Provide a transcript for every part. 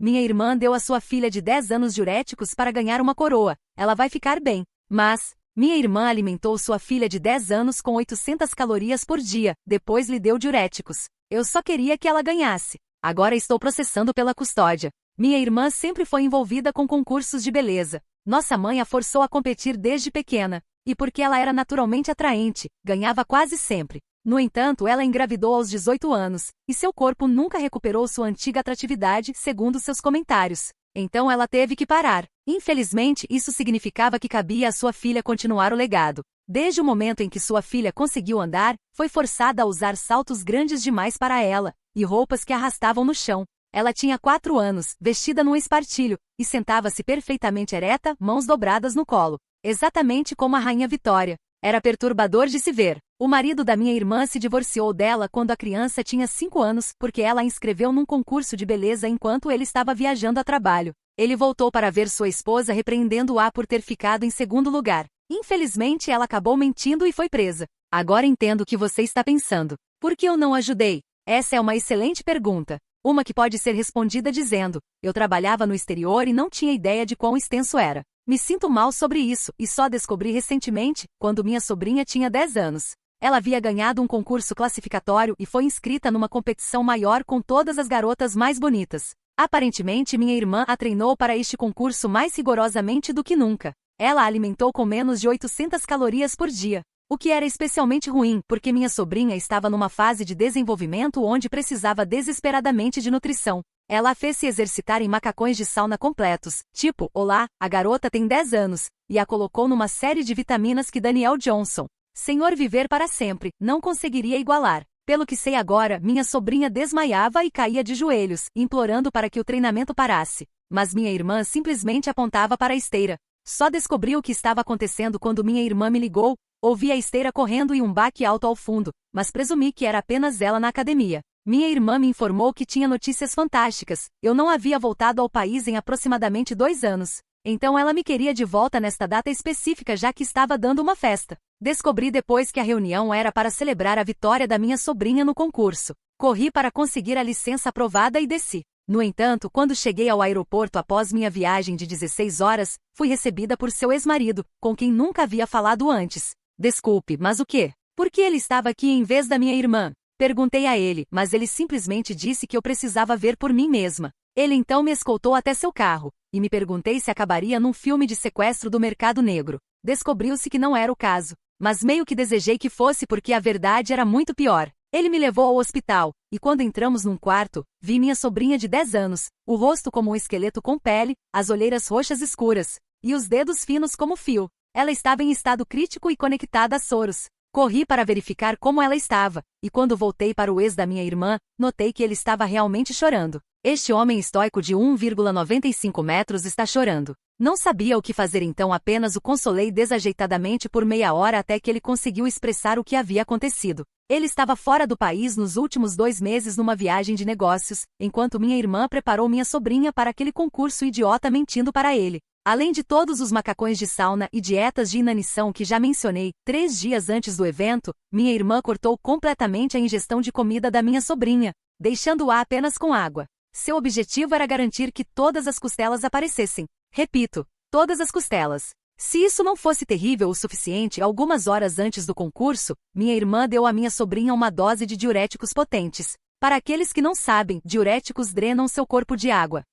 Minha irmã deu à sua filha de 10 anos diuréticos para ganhar uma coroa. Ela vai ficar bem. Mas, minha irmã alimentou sua filha de 10 anos com 800 calorias por dia, depois lhe deu diuréticos. Eu só queria que ela ganhasse. Agora estou processando pela custódia. Minha irmã sempre foi envolvida com concursos de beleza. Nossa mãe a forçou a competir desde pequena. E porque ela era naturalmente atraente, ganhava quase sempre. No entanto, ela engravidou aos 18 anos, e seu corpo nunca recuperou sua antiga atratividade, segundo seus comentários. Então ela teve que parar. Infelizmente, isso significava que cabia à sua filha continuar o legado. Desde o momento em que sua filha conseguiu andar, foi forçada a usar saltos grandes demais para ela, e roupas que arrastavam no chão. Ela tinha 4 anos, vestida num espartilho, e sentava-se perfeitamente ereta, mãos dobradas no colo. Exatamente como a Rainha Vitória. Era perturbador de se ver. O marido da minha irmã se divorciou dela quando a criança tinha 5 anos, porque ela a inscreveu num concurso de beleza enquanto ele estava viajando a trabalho. Ele voltou para ver sua esposa repreendendo-a por ter ficado em segundo lugar. Infelizmente, ela acabou mentindo e foi presa. Agora entendo o que você está pensando. Por que eu não ajudei? Essa é uma excelente pergunta. Uma que pode ser respondida dizendo: eu trabalhava no exterior e não tinha ideia de quão extenso era. Me sinto mal sobre isso, e só descobri recentemente, quando minha sobrinha tinha 10 anos. Ela havia ganhado um concurso classificatório e foi inscrita numa competição maior com todas as garotas mais bonitas. Aparentemente, minha irmã a treinou para este concurso mais rigorosamente do que nunca. Ela a alimentou com menos de 800 calorias por dia. O que era especialmente ruim, porque minha sobrinha estava numa fase de desenvolvimento onde precisava desesperadamente de nutrição. Ela a fez se exercitar em macacões de sauna completos, tipo, olá, a garota tem 10 anos, e a colocou numa série de vitaminas que Daniel Johnson, Senhor Viver para Sempre, não conseguiria igualar. Pelo que sei agora, minha sobrinha desmaiava e caía de joelhos, implorando para que o treinamento parasse. Mas minha irmã simplesmente apontava para a esteira. Só descobri o que estava acontecendo quando minha irmã me ligou. Ouvi a esteira correndo e um baque alto ao fundo, mas presumi que era apenas ela na academia. Minha irmã me informou que tinha notícias fantásticas. Eu não havia voltado ao país em aproximadamente 2 anos. Então ela me queria de volta nesta data específica já que estava dando uma festa. Descobri depois que a reunião era para celebrar a vitória da minha sobrinha no concurso. Corri para conseguir a licença aprovada e desci. No entanto, quando cheguei ao aeroporto após minha viagem de 16 horas, fui recebida por seu ex-marido, com quem nunca havia falado antes. Desculpe, mas o quê? Por que ele estava aqui em vez da minha irmã? Perguntei a ele, mas ele simplesmente disse que eu precisava ver por mim mesma. Ele então me escoltou até seu carro, e me perguntei se acabaria num filme de sequestro do mercado negro. Descobriu-se que não era o caso, mas meio que desejei que fosse porque a verdade era muito pior. Ele me levou ao hospital, e quando entramos num quarto, vi minha sobrinha de 10 anos, o rosto como um esqueleto com pele, as olheiras roxas escuras, e os dedos finos como fio. Ela estava em estado crítico e conectada a soros. Corri para verificar como ela estava, e quando voltei para o ex da minha irmã, notei que ele estava realmente chorando. Este homem estoico de 1,95 metros está chorando. Não sabia o que fazer então apenas o consolei desajeitadamente por meia hora até que ele conseguiu expressar o que havia acontecido. Ele estava fora do país nos últimos 2 meses numa viagem de negócios, enquanto minha irmã preparou minha sobrinha para aquele concurso idiota mentindo para ele. Além de todos os macacões de sauna e dietas de inanição que já mencionei, 3 dias antes do evento, minha irmã cortou completamente a ingestão de comida da minha sobrinha, deixando-a apenas com água. Seu objetivo era garantir que todas as costelas aparecessem. Repito, todas as costelas. Se isso não fosse terrível o suficiente, algumas horas antes do concurso, minha irmã deu à minha sobrinha uma dose de diuréticos potentes. Para aqueles que não sabem, diuréticos drenam seu corpo de água.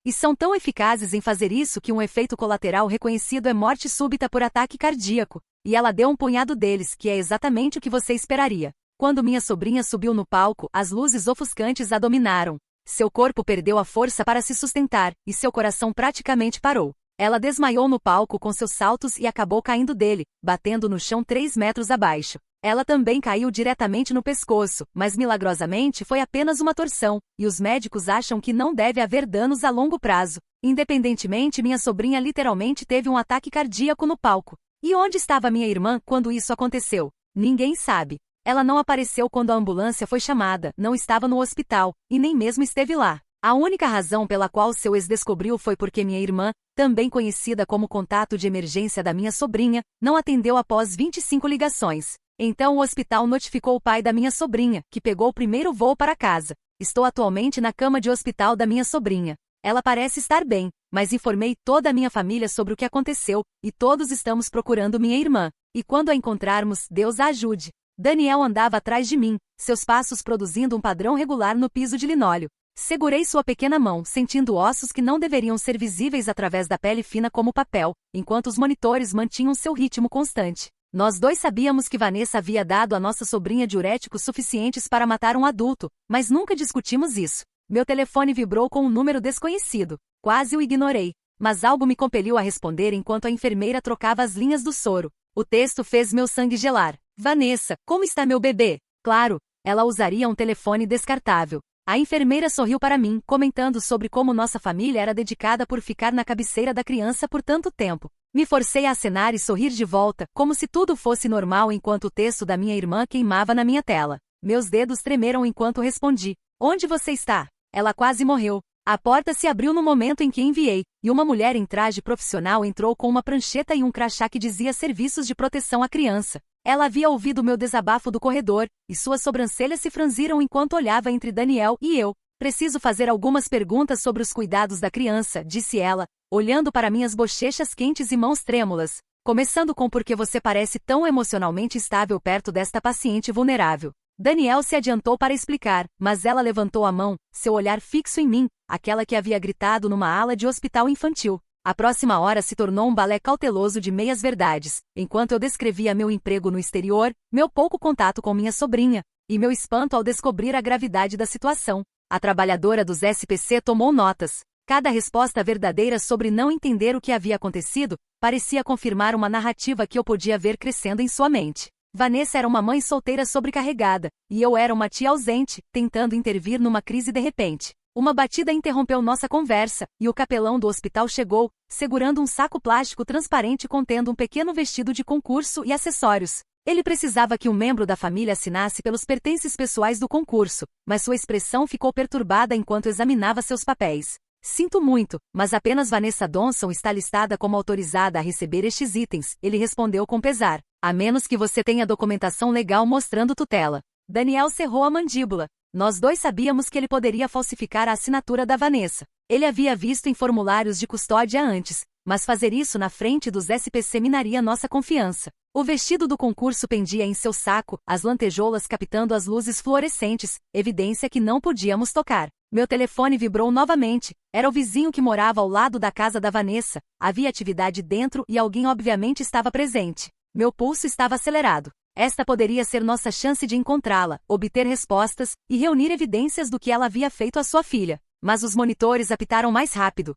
E são tão eficazes em fazer isso que um efeito colateral reconhecido é morte súbita por ataque cardíaco, e ela deu um punhado deles, que é exatamente o que você esperaria. Quando minha sobrinha subiu no palco, as luzes ofuscantes a dominaram. Seu corpo perdeu a força para se sustentar, e seu coração praticamente parou. Ela desmaiou no palco com seus saltos e acabou caindo dele, batendo no chão 3 metros abaixo. Ela também caiu diretamente no pescoço, mas milagrosamente foi apenas uma torção, e os médicos acham que não deve haver danos a longo prazo. Independentemente, minha sobrinha literalmente teve um ataque cardíaco no palco. E onde estava minha irmã quando isso aconteceu? Ninguém sabe. Ela não apareceu quando a ambulância foi chamada, não estava no hospital, e nem mesmo esteve lá. A única razão pela qual seu ex descobriu foi porque minha irmã, também conhecida como contato de emergência da minha sobrinha, não atendeu após 25 ligações. Então o hospital notificou o pai da minha sobrinha, que pegou o primeiro voo para casa. Estou atualmente na cama de hospital da minha sobrinha. Ela parece estar bem, mas informei toda a minha família sobre o que aconteceu, e todos estamos procurando minha irmã. E quando a encontrarmos, Deus a ajude. Daniel andava atrás de mim, seus passos produzindo um padrão regular no piso de linóleo. Segurei sua pequena mão, sentindo ossos que não deveriam ser visíveis através da pele fina como papel, enquanto os monitores mantinham seu ritmo constante. Nós dois sabíamos que Vanessa havia dado à nossa sobrinha diuréticos suficientes para matar um adulto, mas nunca discutimos isso. Meu telefone vibrou com um número desconhecido. Quase o ignorei. Mas algo me compeliu a responder enquanto a enfermeira trocava as linhas do soro. O texto fez meu sangue gelar. Vanessa, como está meu bebê? Claro, ela usaria um telefone descartável. A enfermeira sorriu para mim, comentando sobre como nossa família era dedicada por ficar na cabeceira da criança por tanto tempo. Me forcei a acenar e sorrir de volta, como se tudo fosse normal enquanto o texto da minha irmã queimava na minha tela. Meus dedos tremeram enquanto respondi. Onde você está? Ela quase morreu. A porta se abriu no momento em que enviei, e uma mulher em traje profissional entrou com uma prancheta e um crachá que dizia Serviços de Proteção à Criança. Ela havia ouvido meu desabafo do corredor, e suas sobrancelhas se franziram enquanto olhava entre Daniel e eu. Preciso fazer algumas perguntas sobre os cuidados da criança, disse ela, olhando para minhas bochechas quentes e mãos trêmulas. Começando com por que você parece tão emocionalmente estável perto desta paciente vulnerável. Daniel se adiantou para explicar, mas ela levantou a mão, seu olhar fixo em mim, aquela que havia gritado numa ala de hospital infantil. A próxima hora se tornou um balé cauteloso de meias-verdades, enquanto eu descrevia meu emprego no exterior, meu pouco contato com minha sobrinha, e meu espanto ao descobrir a gravidade da situação. A trabalhadora dos SPC tomou notas. Cada resposta verdadeira sobre não entender o que havia acontecido parecia confirmar uma narrativa que eu podia ver crescendo em sua mente. Vanessa era uma mãe solteira sobrecarregada, e eu era uma tia ausente, tentando intervir numa crise de repente. Uma batida interrompeu nossa conversa, e o capelão do hospital chegou, segurando um saco plástico transparente contendo um pequeno vestido de concurso e acessórios. Ele precisava que um membro da família assinasse pelos pertences pessoais do concurso, mas sua expressão ficou perturbada enquanto examinava seus papéis. Sinto muito, mas apenas Vanessa Donson está listada como autorizada a receber estes itens, ele respondeu com pesar. A menos que você tenha documentação legal mostrando tutela. Daniel cerrou a mandíbula. Nós dois sabíamos que ele poderia falsificar a assinatura da Vanessa. Ele havia visto em formulários de custódia antes, mas fazer isso na frente dos SPC minaria nossa confiança. O vestido do concurso pendia em seu saco, as lantejoulas captando as luzes fluorescentes, evidência que não podíamos tocar. Meu telefone vibrou novamente. Era o vizinho que morava ao lado da casa da Vanessa. Havia atividade dentro e alguém obviamente estava presente. Meu pulso estava acelerado. Esta poderia ser nossa chance de encontrá-la, obter respostas e reunir evidências do que ela havia feito à sua filha. Mas os monitores apitaram mais rápido.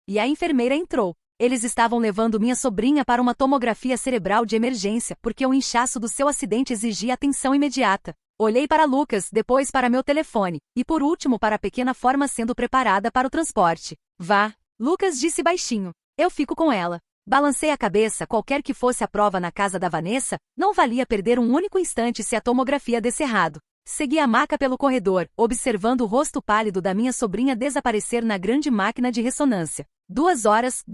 E a enfermeira entrou. Eles estavam levando minha sobrinha para uma tomografia cerebral de emergência porque o inchaço do seu acidente exigia atenção imediata. Olhei para Lucas, depois para meu telefone, e por último para a pequena forma sendo preparada para o transporte. Vá, Lucas disse baixinho. Eu fico com ela. Balancei a cabeça, qualquer que fosse a prova na casa da Vanessa, não valia perder um único instante se a tomografia desse errado. Segui a maca pelo corredor, observando o rosto pálido da minha sobrinha desaparecer na grande máquina de ressonância. 2 horas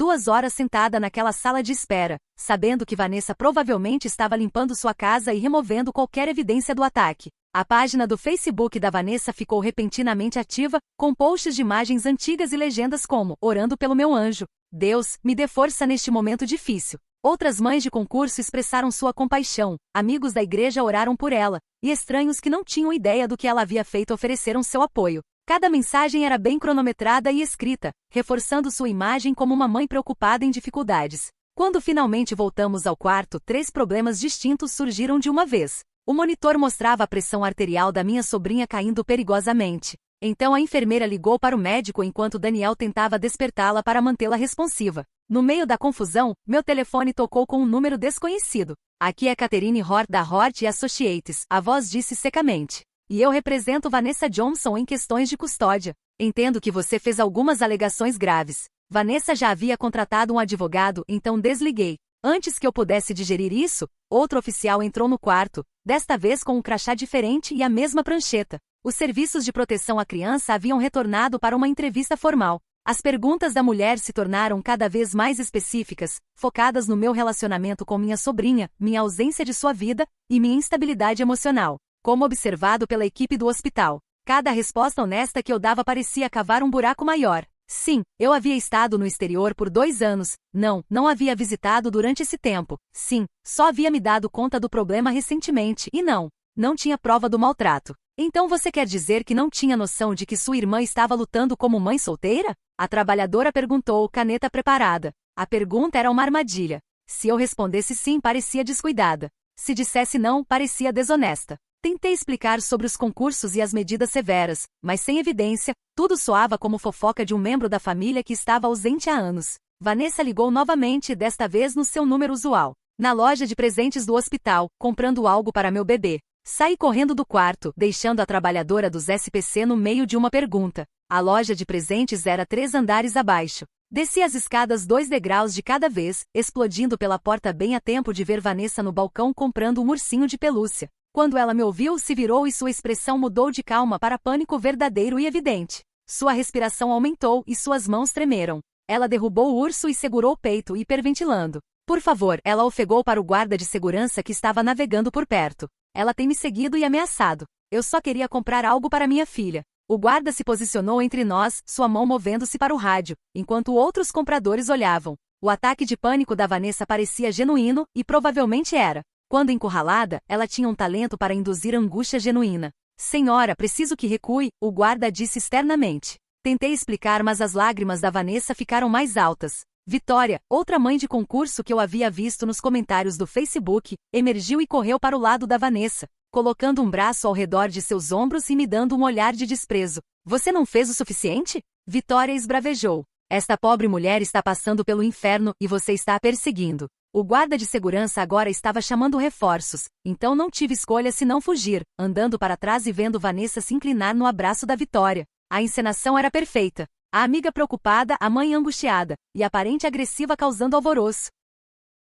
sentada naquela sala de espera, sabendo que Vanessa provavelmente estava limpando sua casa e removendo qualquer evidência do ataque. A página do Facebook da Vanessa ficou repentinamente ativa, com posts de imagens antigas e legendas como, orando pelo meu anjo. Deus, me dê força neste momento difícil. Outras mães de concurso expressaram sua compaixão, amigos da igreja oraram por ela, e estranhos que não tinham ideia do que ela havia feito ofereceram seu apoio. Cada mensagem era bem cronometrada e escrita, reforçando sua imagem como uma mãe preocupada em dificuldades. Quando finalmente voltamos ao quarto, 3 problemas distintos surgiram de uma vez. O monitor mostrava a pressão arterial da minha sobrinha caindo perigosamente. Então a enfermeira ligou para o médico enquanto Daniel tentava despertá-la para mantê-la responsiva. No meio da confusão, meu telefone tocou com um número desconhecido. Aqui é Catherine Hort da Hort Associates, a voz disse secamente. E eu represento Vanessa Johnson em questões de custódia. Entendo que você fez algumas alegações graves. Vanessa já havia contratado um advogado, então desliguei. Antes que eu pudesse digerir isso, outro oficial entrou no quarto, desta vez com um crachá diferente e a mesma prancheta. Os serviços de proteção à criança haviam retornado para uma entrevista formal. As perguntas da mulher se tornaram cada vez mais específicas, focadas no meu relacionamento com minha sobrinha, minha ausência de sua vida e minha instabilidade emocional. Como observado pela equipe do hospital, cada resposta honesta que eu dava parecia cavar um buraco maior. Sim, eu havia estado no exterior por 2 anos. Não havia visitado durante esse tempo. Sim, só havia me dado conta do problema recentemente e não tinha prova do maltrato. Então você quer dizer que não tinha noção de que sua irmã estava lutando como mãe solteira? A trabalhadora perguntou, caneta preparada. A pergunta era uma armadilha. Se eu respondesse sim, parecia descuidada. Se dissesse não, parecia desonesta. Tentei explicar sobre os concursos e as medidas severas, mas sem evidência, tudo soava como fofoca de um membro da família que estava ausente há anos. Vanessa ligou novamente, desta vez no seu número usual. Na loja de presentes do hospital, comprando algo para meu bebê. Saí correndo do quarto, deixando a trabalhadora dos SPC no meio de uma pergunta. A loja de presentes era 3 andares abaixo. Desci as escadas 2 degraus de cada vez, explodindo pela porta bem a tempo de ver Vanessa no balcão comprando um ursinho de pelúcia. Quando ela me ouviu, se virou e sua expressão mudou de calma para pânico verdadeiro e evidente. Sua respiração aumentou e suas mãos tremeram. Ela derrubou o urso e segurou o peito, hiperventilando. Por favor, ela ofegou para o guarda de segurança que estava navegando por perto. Ela tem me seguido e ameaçado. Eu só queria comprar algo para minha filha. O guarda se posicionou entre nós, sua mão movendo-se para o rádio, enquanto outros compradores olhavam. O ataque de pânico da Vanessa parecia genuíno, e provavelmente era. Quando encurralada, ela tinha um talento para induzir angústia genuína. Senhora, preciso que recue, o guarda disse externamente. Tentei explicar, mas as lágrimas da Vanessa ficaram mais altas. Vitória, outra mãe de concurso que eu havia visto nos comentários do Facebook, emergiu e correu para o lado da Vanessa, colocando um braço ao redor de seus ombros e me dando um olhar de desprezo. Você não fez o suficiente? Vitória esbravejou. Esta pobre mulher está passando pelo inferno e você está a perseguindo. O guarda de segurança agora estava chamando reforços, então não tive escolha senão fugir, andando para trás e vendo Vanessa se inclinar no abraço da Vitória. A encenação era perfeita. A amiga preocupada, a mãe angustiada, e a parente agressiva causando alvoroço.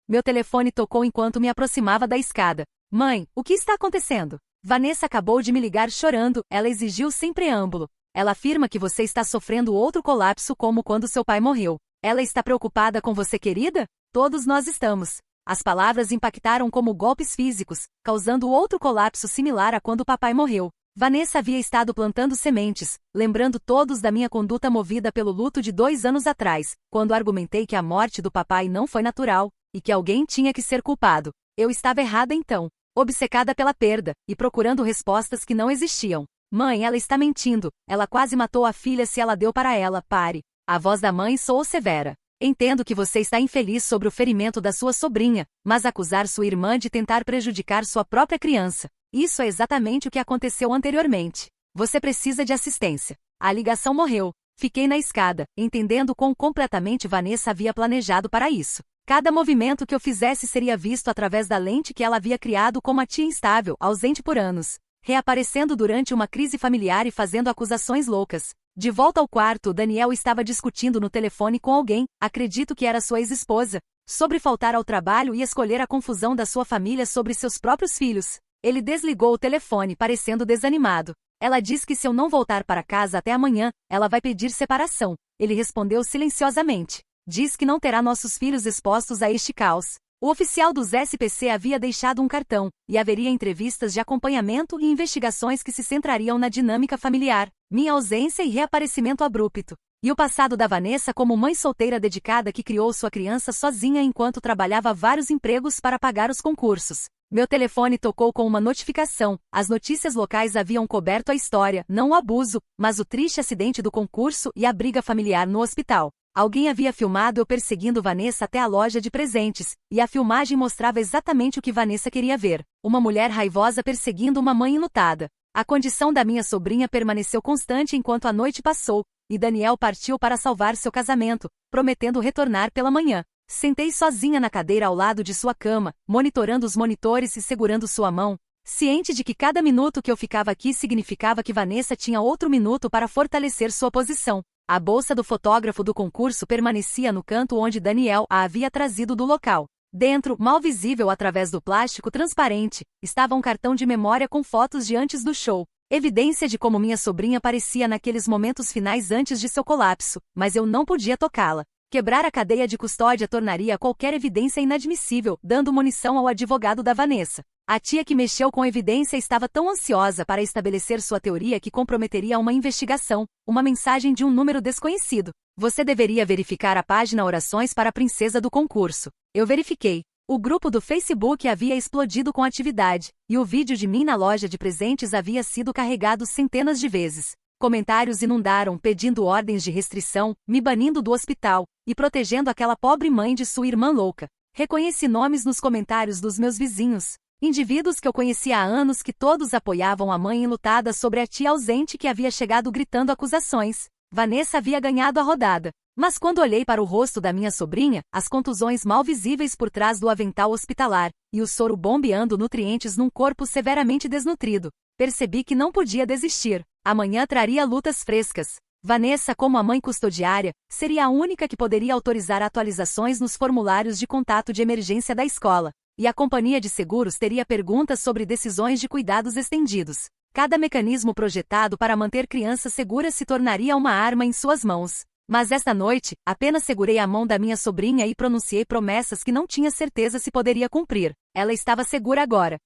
Meu telefone tocou enquanto me aproximava da escada. Mãe, o que está acontecendo? Vanessa acabou de me ligar chorando, ela exigiu sem preâmbulo. Ela afirma que você está sofrendo outro colapso como quando seu pai morreu. Ela está preocupada com você, querida? Todos nós estamos. As palavras impactaram como golpes físicos, causando outro colapso similar a quando papai morreu. Vanessa havia estado plantando sementes, lembrando todos da minha conduta movida pelo luto de 2 anos atrás, quando argumentei que a morte do papai não foi natural, e que alguém tinha que ser culpado. Eu estava errada então, obcecada pela perda, e procurando respostas que não existiam. Mãe, ela está mentindo, ela quase matou a filha se ela deu para ela, pare. A voz da mãe soou severa. Entendo que você está infeliz sobre o ferimento da sua sobrinha, mas acusar sua irmã de tentar prejudicar sua própria criança. Isso é exatamente o que aconteceu anteriormente. Você precisa de assistência. A ligação morreu. Fiquei na escada, entendendo quão completamente Vanessa havia planejado para isso. Cada movimento que eu fizesse seria visto através da lente que ela havia criado como a tia instável, ausente por anos, reaparecendo durante uma crise familiar e fazendo acusações loucas. De volta ao quarto, Daniel estava discutindo no telefone com alguém, acredito que era sua ex-esposa, sobre faltar ao trabalho e escolher a confusão da sua família sobre seus próprios filhos. Ele desligou o telefone, parecendo desanimado. Ela diz que se eu não voltar para casa até amanhã, ela vai pedir separação. Ele respondeu silenciosamente. Diz que não terá nossos filhos expostos a este caos. O oficial dos SPC havia deixado um cartão, e haveria entrevistas de acompanhamento e investigações que se centrariam na dinâmica familiar, minha ausência e reaparecimento abrupto. E o passado da Vanessa como mãe solteira dedicada que criou sua criança sozinha enquanto trabalhava vários empregos para pagar os concursos. Meu telefone tocou com uma notificação. As notícias locais haviam coberto a história, não o abuso, mas o triste acidente do concurso e a briga familiar no hospital. Alguém havia filmado eu perseguindo Vanessa até a loja de presentes, e a filmagem mostrava exatamente o que Vanessa queria ver. Uma mulher raivosa perseguindo uma mãe enlutada. A condição da minha sobrinha permaneceu constante enquanto a noite passou, e Daniel partiu para salvar seu casamento, prometendo retornar pela manhã. Sentei sozinha na cadeira ao lado de sua cama, monitorando os monitores e segurando sua mão, ciente de que cada minuto que eu ficava aqui significava que Vanessa tinha outro minuto para fortalecer sua posição. A bolsa do fotógrafo do concurso permanecia no canto onde Daniel a havia trazido do local. Dentro, mal visível através do plástico transparente, estava um cartão de memória com fotos de antes do show. Evidência de como minha sobrinha parecia naqueles momentos finais antes de seu colapso, mas eu não podia tocá-la. Quebrar a cadeia de custódia tornaria qualquer evidência inadmissível, dando munição ao advogado da Vanessa. A tia que mexeu com evidência estava tão ansiosa para estabelecer sua teoria que comprometeria uma investigação, uma mensagem de um número desconhecido. Você deveria verificar a página Orações para a Princesa do concurso. Eu verifiquei. O grupo do Facebook havia explodido com atividade, e o vídeo de mim na loja de presentes havia sido carregado centenas de vezes. Comentários inundaram pedindo ordens de restrição, me banindo do hospital, e protegendo aquela pobre mãe de sua irmã louca. Reconheci nomes nos comentários dos meus vizinhos. Indivíduos que eu conhecia há anos que todos apoiavam a mãe enlutada sobre a tia ausente que havia chegado gritando acusações. Vanessa havia ganhado a rodada. Mas quando olhei para o rosto da minha sobrinha, as contusões mal visíveis por trás do avental hospitalar, e o soro bombeando nutrientes num corpo severamente desnutrido, percebi que não podia desistir. Amanhã traria lutas frescas. Vanessa, como a mãe custodiária, seria a única que poderia autorizar atualizações nos formulários de contato de emergência da escola. E a companhia de seguros teria perguntas sobre decisões de cuidados estendidos. Cada mecanismo projetado para manter crianças seguras se tornaria uma arma em suas mãos. Mas esta noite, apenas segurei a mão da minha sobrinha e pronunciei promessas que não tinha certeza se poderia cumprir. Ela estava segura agora.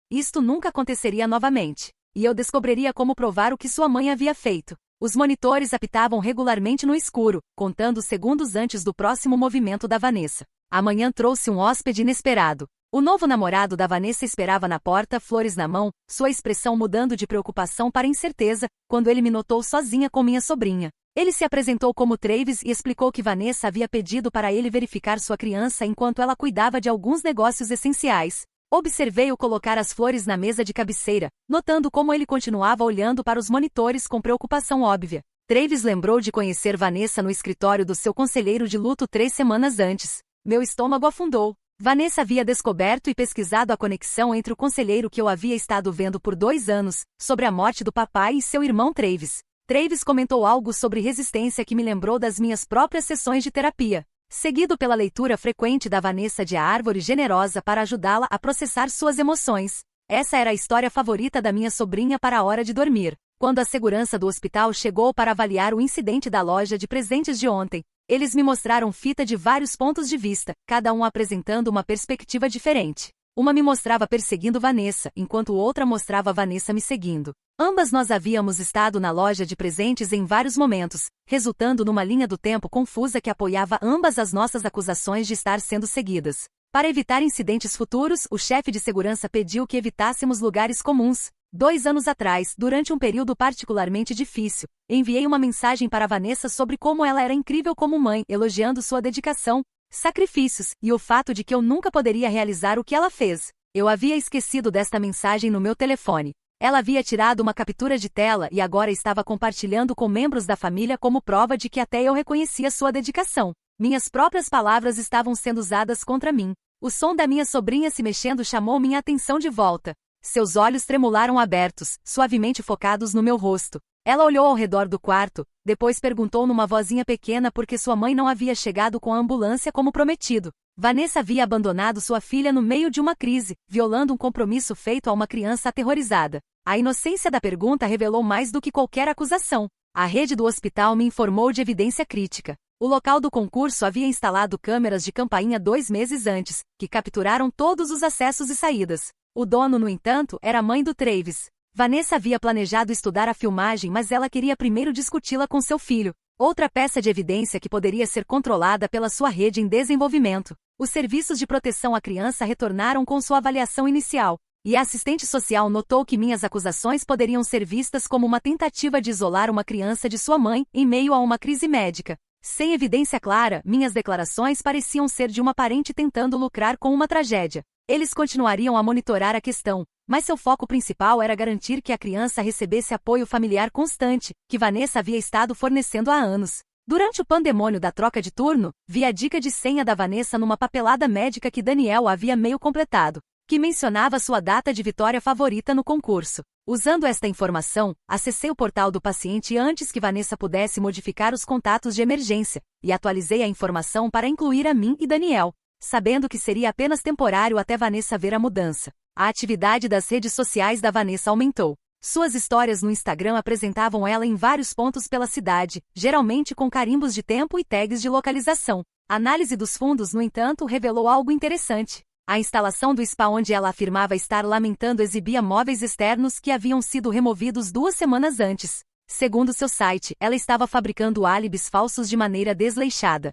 Isto nunca aconteceria novamente. E eu descobriria como provar o que sua mãe havia feito. Os monitores apitavam regularmente no escuro, contando segundos antes do próximo movimento da Vanessa. Amanhã trouxe um hóspede inesperado. O novo namorado da Vanessa esperava na porta, flores na mão, sua expressão mudando de preocupação para incerteza, quando ele me notou sozinha com minha sobrinha. Ele se apresentou como Travis e explicou que Vanessa havia pedido para ele verificar sua criança enquanto ela cuidava de alguns negócios essenciais. Observei-o colocar as flores na mesa de cabeceira, notando como ele continuava olhando para os monitores com preocupação óbvia. Travis lembrou de conhecer Vanessa no escritório do seu conselheiro de luto 3 semanas antes. Meu estômago afundou. Vanessa havia descoberto e pesquisado a conexão entre o conselheiro que eu havia estado vendo por 2 anos, sobre a morte do papai e seu irmão Travis. Travis comentou algo sobre resistência que me lembrou das minhas próprias sessões de terapia, seguido pela leitura frequente da Vanessa de A Árvore Generosa para ajudá-la a processar suas emoções. Essa era a história favorita da minha sobrinha para a hora de dormir. Quando a segurança do hospital chegou para avaliar o incidente da loja de presentes de ontem, eles me mostraram fita de vários pontos de vista, cada um apresentando uma perspectiva diferente. Uma me mostrava perseguindo Vanessa, enquanto outra mostrava Vanessa me seguindo. Ambas nós havíamos estado na loja de presentes em vários momentos, resultando numa linha do tempo confusa que apoiava ambas as nossas acusações de estar sendo seguidas. Para evitar incidentes futuros, o chefe de segurança pediu que evitássemos lugares comuns. 2 anos atrás, durante um período particularmente difícil, enviei uma mensagem para Vanessa sobre como ela era incrível como mãe, elogiando sua dedicação, sacrifícios, e o fato de que eu nunca poderia realizar o que ela fez. Eu havia esquecido desta mensagem no meu telefone. Ela havia tirado uma captura de tela e agora estava compartilhando com membros da família como prova de que até eu reconhecia sua dedicação. Minhas próprias palavras estavam sendo usadas contra mim. O som da minha sobrinha se mexendo chamou minha atenção de volta. Seus olhos tremularam abertos, suavemente focados no meu rosto. Ela olhou ao redor do quarto, depois perguntou numa vozinha pequena por que sua mãe não havia chegado com a ambulância como prometido. Vanessa havia abandonado sua filha no meio de uma crise, violando um compromisso feito a uma criança aterrorizada. A inocência da pergunta revelou mais do que qualquer acusação. A rede do hospital me informou de evidência crítica. O local do concurso havia instalado câmeras de campainha 2 meses antes, que capturaram todos os acessos e saídas. O dono, no entanto, era a mãe do Travis. Vanessa havia planejado estudar a filmagem, mas ela queria primeiro discuti-la com seu filho. Outra peça de evidência que poderia ser controlada pela sua rede em desenvolvimento. Os serviços de proteção à criança retornaram com sua avaliação inicial, e a assistente social notou que minhas acusações poderiam ser vistas como uma tentativa de isolar uma criança de sua mãe em meio a uma crise médica. Sem evidência clara, minhas declarações pareciam ser de uma parente tentando lucrar com uma tragédia. Eles continuariam a monitorar a questão, mas seu foco principal era garantir que a criança recebesse apoio familiar constante, que Vanessa havia estado fornecendo há anos. Durante o pandemônio da troca de turno, vi a dica de senha da Vanessa numa papelada médica que Daniel havia meio completado, que mencionava sua data de vitória favorita no concurso. Usando esta informação, acessei o portal do paciente antes que Vanessa pudesse modificar os contatos de emergência, e atualizei a informação para incluir a mim e Daniel, sabendo que seria apenas temporário até Vanessa ver a mudança. A atividade das redes sociais da Vanessa aumentou. Suas histórias no Instagram apresentavam ela em vários pontos pela cidade, geralmente com carimbos de tempo e tags de localização. A análise dos fundos, no entanto, revelou algo interessante. A instalação do spa onde ela afirmava estar lamentando exibia móveis externos que haviam sido removidos 2 semanas antes. Segundo seu site, ela estava fabricando álibis falsos de maneira desleixada.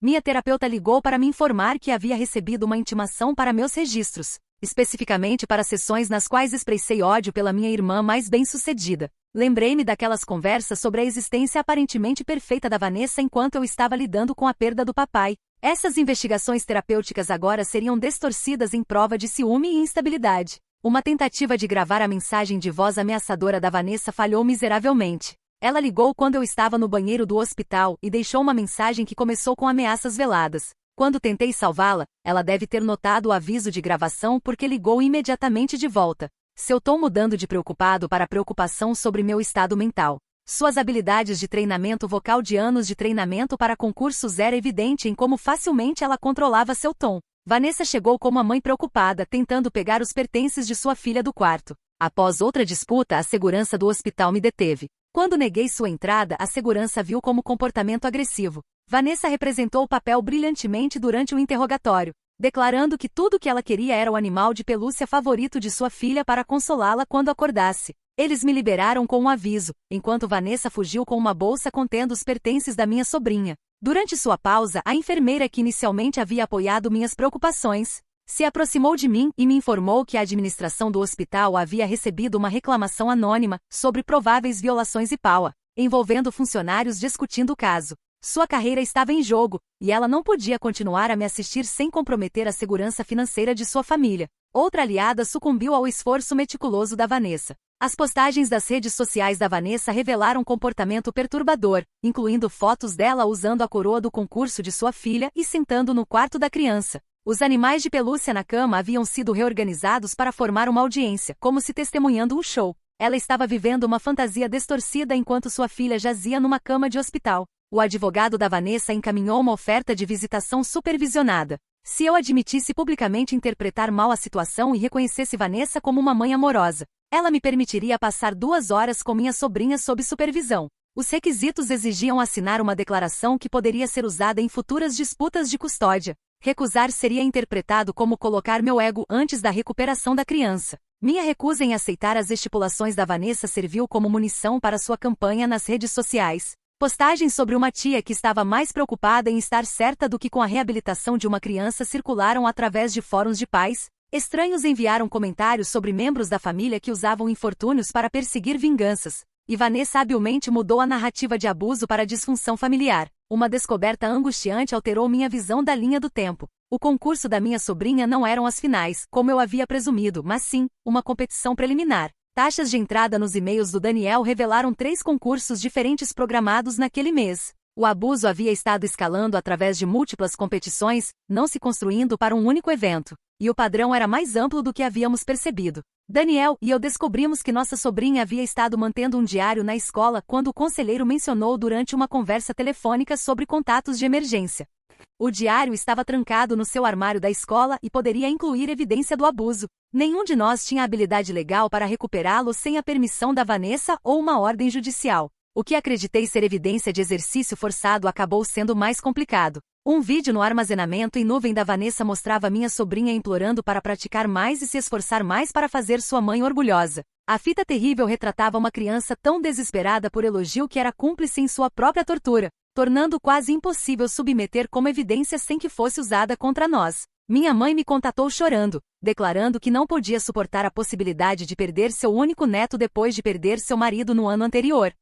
Minha terapeuta ligou para me informar que havia recebido uma intimação para meus registros, especificamente para sessões nas quais expressei ódio pela minha irmã mais bem-sucedida. Lembrei-me daquelas conversas sobre a existência aparentemente perfeita da Vanessa enquanto eu estava lidando com a perda do papai. Essas investigações terapêuticas agora seriam distorcidas em prova de ciúme e instabilidade. Uma tentativa de gravar a mensagem de voz ameaçadora da Vanessa falhou miseravelmente. Ela ligou quando eu estava no banheiro do hospital e deixou uma mensagem que começou com ameaças veladas. Quando tentei salvá-la, ela deve ter notado o aviso de gravação porque ligou imediatamente de volta. Seu tom mudando de preocupado para preocupação sobre meu estado mental. Suas habilidades de treinamento vocal de anos de treinamento para concursos era evidente em como facilmente ela controlava seu tom. Vanessa chegou como a mãe preocupada, tentando pegar os pertences de sua filha do quarto. Após outra disputa, a segurança do hospital me deteve. Quando neguei sua entrada, a segurança viu como comportamento agressivo. Vanessa representou o papel brilhantemente durante o interrogatório, declarando que tudo o que ela queria era o animal de pelúcia favorito de sua filha para consolá-la quando acordasse. Eles me liberaram com um aviso, enquanto Vanessa fugiu com uma bolsa contendo os pertences da minha sobrinha. Durante sua pausa, a enfermeira que inicialmente havia apoiado minhas preocupações, se aproximou de mim e me informou que a administração do hospital havia recebido uma reclamação anônima sobre prováveis violações IPAUA, envolvendo funcionários discutindo o caso. Sua carreira estava em jogo, e ela não podia continuar a me assistir sem comprometer a segurança financeira de sua família. Outra aliada sucumbiu ao esforço meticuloso da Vanessa. As postagens das redes sociais da Vanessa revelaram comportamento perturbador, incluindo fotos dela usando a coroa do concurso de sua filha e sentando no quarto da criança. Os animais de pelúcia na cama haviam sido reorganizados para formar uma audiência, como se testemunhando um show. Ela estava vivendo uma fantasia distorcida enquanto sua filha jazia numa cama de hospital. O advogado da Vanessa encaminhou uma oferta de visitação supervisionada. Se eu admitisse publicamente interpretar mal a situação e reconhecesse Vanessa como uma mãe amorosa, ela me permitiria passar 2 horas com minha sobrinha sob supervisão. Os requisitos exigiam assinar uma declaração que poderia ser usada em futuras disputas de custódia. Recusar seria interpretado como colocar meu ego antes da recuperação da criança. Minha recusa em aceitar as estipulações da Vanessa serviu como munição para sua campanha nas redes sociais. Postagens sobre uma tia que estava mais preocupada em estar certa do que com a reabilitação de uma criança circularam através de fóruns de pais. Estranhos enviaram comentários sobre membros da família que usavam infortúnios para perseguir vinganças. E Vanessa habilmente mudou a narrativa de abuso para disfunção familiar. Uma descoberta angustiante alterou minha visão da linha do tempo. O concurso da minha sobrinha não eram as finais, como eu havia presumido, mas sim, uma competição preliminar. Taxas de entrada nos e-mails do Daniel revelaram 3 concursos diferentes programados naquele mês. O abuso havia estado escalando através de múltiplas competições, não se construindo para um único evento. E o padrão era mais amplo do que havíamos percebido. Daniel e eu descobrimos que nossa sobrinha havia estado mantendo um diário na escola quando o conselheiro mencionou durante uma conversa telefônica sobre contatos de emergência. O diário estava trancado no seu armário da escola e poderia incluir evidência do abuso. Nenhum de nós tinha habilidade legal para recuperá-lo sem a permissão da Vanessa ou uma ordem judicial. O que acreditei ser evidência de exercício forçado acabou sendo mais complicado. Um vídeo no armazenamento em nuvem da Vanessa mostrava minha sobrinha implorando para praticar mais e se esforçar mais para fazer sua mãe orgulhosa. A fita terrível retratava uma criança tão desesperada por elogio que era cúmplice em sua própria tortura, tornando quase impossível submeter como evidência sem que fosse usada contra nós. Minha mãe me contatou chorando, declarando que não podia suportar a possibilidade de perder seu único neto depois de perder seu marido no ano anterior.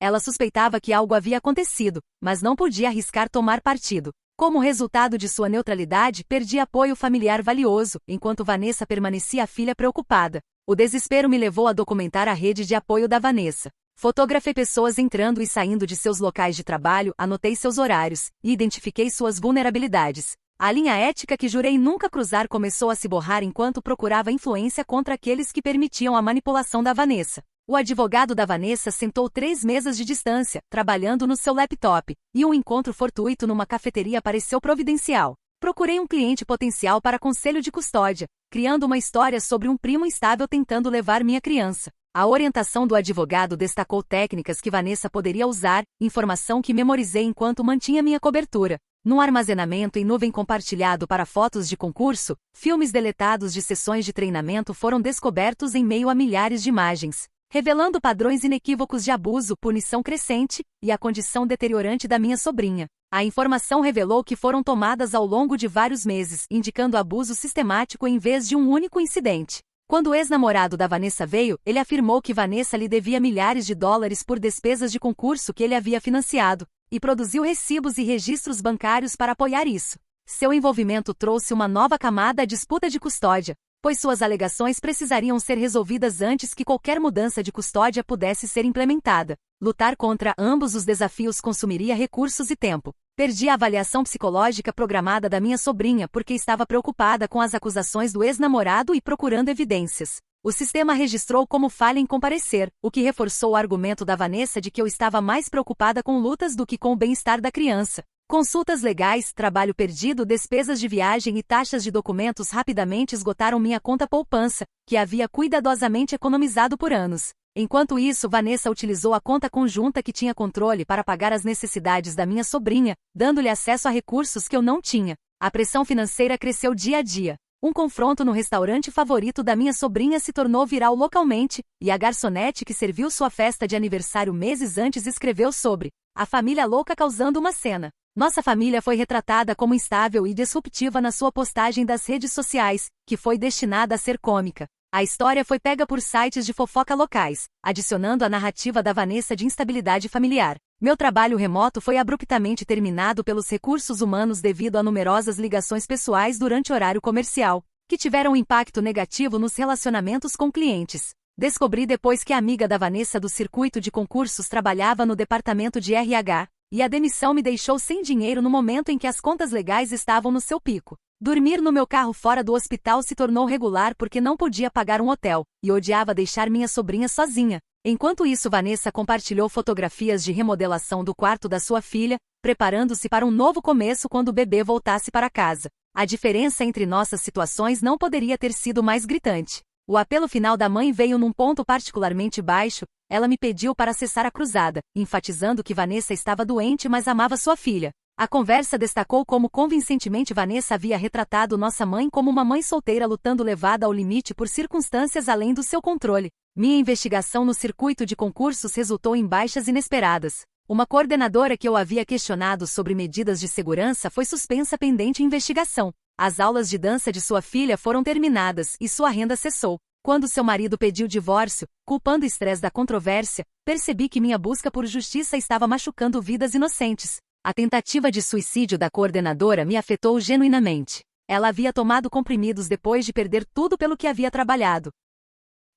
Ela suspeitava que algo havia acontecido, mas não podia arriscar tomar partido. Como resultado de sua neutralidade, perdi apoio familiar valioso, enquanto Vanessa permanecia a filha preocupada. O desespero me levou a documentar a rede de apoio da Vanessa. Fotografei pessoas entrando e saindo de seus locais de trabalho, anotei seus horários, e identifiquei suas vulnerabilidades. A linha ética que jurei nunca cruzar começou a se borrar enquanto procurava influência contra aqueles que permitiam a manipulação da Vanessa. O advogado da Vanessa sentou 3 mesas de distância, trabalhando no seu laptop, e um encontro fortuito numa cafeteria pareceu providencial. Procurei um cliente potencial para conselho de custódia, criando uma história sobre um primo instável tentando levar minha criança. A orientação do advogado destacou técnicas que Vanessa poderia usar, informação que memorizei enquanto mantinha minha cobertura. Num armazenamento em nuvem compartilhado para fotos de concurso, filmes deletados de sessões de treinamento foram descobertos em meio a milhares de imagens, revelando padrões inequívocos de abuso, punição crescente e a condição deteriorante da minha sobrinha. A informação revelou que foram tomadas ao longo de vários meses, indicando abuso sistemático em vez de um único incidente. Quando o ex-namorado da Vanessa veio, ele afirmou que Vanessa lhe devia milhares de dólares por despesas de concurso que ele havia financiado, e produziu recibos e registros bancários para apoiar isso. Seu envolvimento trouxe uma nova camada à disputa de custódia, pois suas alegações precisariam ser resolvidas antes que qualquer mudança de custódia pudesse ser implementada. Lutar contra ambos os desafios consumiria recursos e tempo. Perdi a avaliação psicológica programada da minha sobrinha porque estava preocupada com as acusações do ex-namorado e procurando evidências. O sistema registrou como falha em comparecer, o que reforçou o argumento da Vanessa de que eu estava mais preocupada com lutas do que com o bem-estar da criança. Consultas legais, trabalho perdido, despesas de viagem e taxas de documentos rapidamente esgotaram minha conta poupança, que havia cuidadosamente economizado por anos. Enquanto isso, Vanessa utilizou a conta conjunta que tinha controle para pagar as necessidades da minha sobrinha, dando-lhe acesso a recursos que eu não tinha. A pressão financeira cresceu dia a dia. Um confronto no restaurante favorito da minha sobrinha se tornou viral localmente, e a garçonete que serviu sua festa de aniversário meses antes escreveu sobre a família louca causando uma cena. Nossa família foi retratada como instável e disruptiva na sua postagem das redes sociais, que foi destinada a ser cômica. A história foi pega por sites de fofoca locais, adicionando a narrativa da Vanessa de instabilidade familiar. Meu trabalho remoto foi abruptamente terminado pelos recursos humanos devido a numerosas ligações pessoais durante horário comercial, que tiveram um impacto negativo nos relacionamentos com clientes. Descobri depois que a amiga da Vanessa do circuito de concursos trabalhava no departamento de RH, e a demissão me deixou sem dinheiro no momento em que as contas legais estavam no seu pico. Dormir no meu carro fora do hospital se tornou regular porque não podia pagar um hotel, e odiava deixar minha sobrinha sozinha. Enquanto isso, Vanessa compartilhou fotografias de remodelação do quarto da sua filha, preparando-se para um novo começo quando o bebê voltasse para casa. A diferença entre nossas situações não poderia ter sido mais gritante. O apelo final da mãe veio num ponto particularmente baixo. Ela me pediu para cessar a cruzada, enfatizando que Vanessa estava doente mas amava sua filha. A conversa destacou como convincentemente Vanessa havia retratado nossa mãe como uma mãe solteira lutando levada ao limite por circunstâncias além do seu controle. Minha investigação no circuito de concursos resultou em baixas inesperadas. Uma coordenadora que eu havia questionado sobre medidas de segurança foi suspensa pendente investigação. As aulas de dança de sua filha foram terminadas e sua renda cessou. Quando seu marido pediu divórcio, culpando o estresse da controvérsia, percebi que minha busca por justiça estava machucando vidas inocentes. A tentativa de suicídio da coordenadora me afetou genuinamente. Ela havia tomado comprimidos depois de perder tudo pelo que havia trabalhado,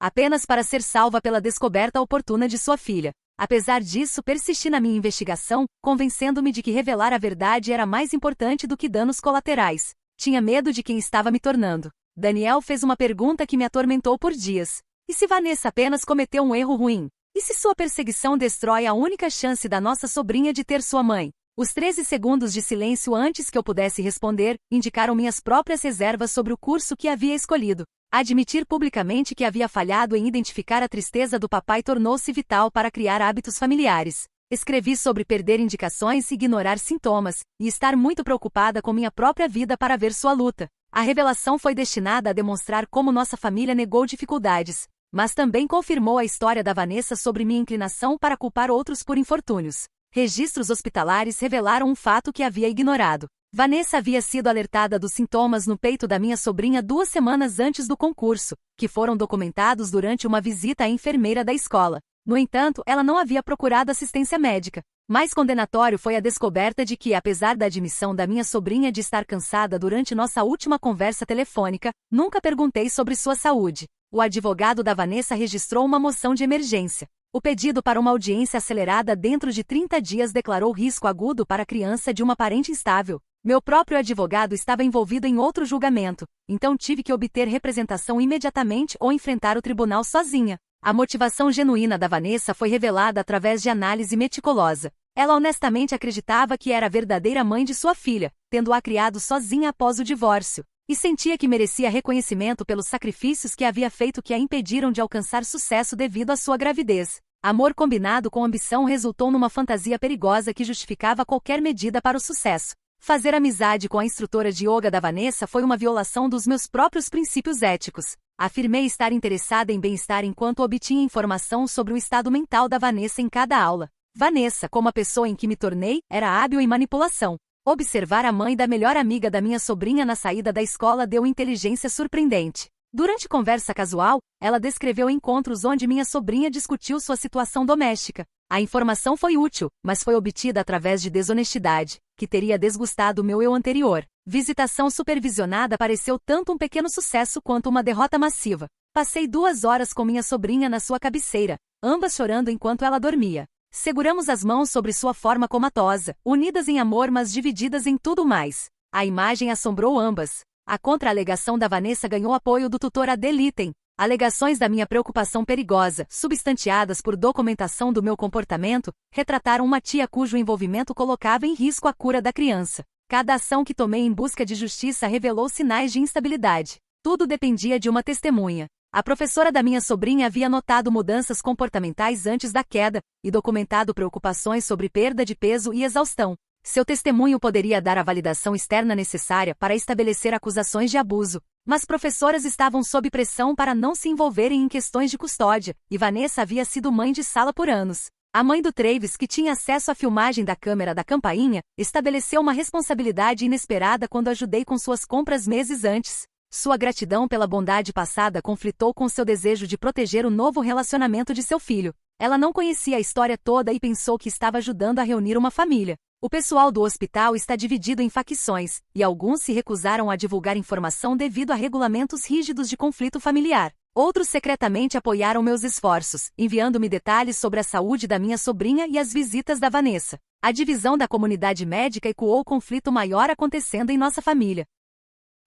apenas para ser salva pela descoberta oportuna de sua filha. Apesar disso, persisti na minha investigação, convencendo-me de que revelar a verdade era mais importante do que danos colaterais. Tinha medo de quem estava me tornando. Daniel fez uma pergunta que me atormentou por dias. E se Vanessa apenas cometeu um erro ruim? E se sua perseguição destrói a única chance da nossa sobrinha de ter sua mãe? Os 13 segundos de silêncio antes que eu pudesse responder, indicaram minhas próprias reservas sobre o curso que havia escolhido. Admitir publicamente que havia falhado em identificar a tristeza do papai tornou-se vital para criar hábitos familiares. Escrevi sobre perder indicações e ignorar sintomas, e estar muito preocupada com minha própria vida para ver sua luta. A revelação foi destinada a demonstrar como nossa família negou dificuldades, mas também confirmou a história da Vanessa sobre minha inclinação para culpar outros por infortúnios. Registros hospitalares revelaram um fato que havia ignorado. Vanessa havia sido alertada dos sintomas no peito da minha sobrinha 2 semanas antes do concurso, que foram documentados durante uma visita à enfermeira da escola. No entanto, ela não havia procurado assistência médica. Mais condenatório foi a descoberta de que, apesar da admissão da minha sobrinha de estar cansada durante nossa última conversa telefônica, nunca perguntei sobre sua saúde. O advogado da Vanessa registrou uma moção de emergência. O pedido para uma audiência acelerada dentro de 30 dias declarou risco agudo para a criança de uma parente instável. Meu próprio advogado estava envolvido em outro julgamento, então tive que obter representação imediatamente ou enfrentar o tribunal sozinha. A motivação genuína da Vanessa foi revelada através de análise meticulosa. Ela honestamente acreditava que era a verdadeira mãe de sua filha, tendo-a criado sozinha após o divórcio. e sentia que merecia reconhecimento pelos sacrifícios que havia feito que a impediram de alcançar sucesso devido à sua gravidez. Amor combinado com ambição resultou numa fantasia perigosa que justificava qualquer medida para o sucesso. Fazer amizade com a instrutora de yoga da Vanessa foi uma violação dos meus próprios princípios éticos. Afirmei estar interessada em bem-estar enquanto obtinha informação sobre o estado mental da Vanessa em cada aula. Vanessa, como a pessoa em que me tornei, era hábil em manipulação. Observar a mãe da melhor amiga da minha sobrinha na saída da escola deu inteligência surpreendente. Durante conversa casual, ela descreveu encontros onde minha sobrinha discutiu sua situação doméstica. A informação foi útil, mas foi obtida através de desonestidade, que teria desgustado meu eu anterior. Visitação supervisionada pareceu tanto um pequeno sucesso quanto uma derrota massiva. Passei 2 horas com minha sobrinha na sua cabeceira, ambas chorando enquanto ela dormia. Seguramos as mãos sobre sua forma comatosa, unidas em amor mas divididas em tudo mais. A imagem assombrou ambas. A contra-alegação da Vanessa ganhou apoio do tutor ad litem. Alegações da minha preocupação perigosa, substantiadas por documentação do meu comportamento, retrataram uma tia cujo envolvimento colocava em risco a cura da criança. Cada ação que tomei em busca de justiça revelou sinais de instabilidade. Tudo dependia de uma testemunha. A professora da minha sobrinha havia notado mudanças comportamentais antes da queda e documentado preocupações sobre perda de peso e exaustão. Seu testemunho poderia dar a validação externa necessária para estabelecer acusações de abuso, mas professoras estavam sob pressão para não se envolverem em questões de custódia, e Vanessa havia sido mãe de sala por anos. A mãe do Travis, que tinha acesso à filmagem da câmera da campainha, estabeleceu uma responsabilidade inesperada quando ajudei com suas compras meses antes. Sua gratidão pela bondade passada conflitou com seu desejo de proteger o novo relacionamento de seu filho. Ela não conhecia a história toda e pensou que estava ajudando a reunir uma família. O pessoal do hospital está dividido em facções, e alguns se recusaram a divulgar informação devido a regulamentos rígidos de conflito familiar. Outros secretamente apoiaram meus esforços, enviando-me detalhes sobre a saúde da minha sobrinha e as visitas da Vanessa. A divisão da comunidade médica ecoou o conflito maior acontecendo em nossa família.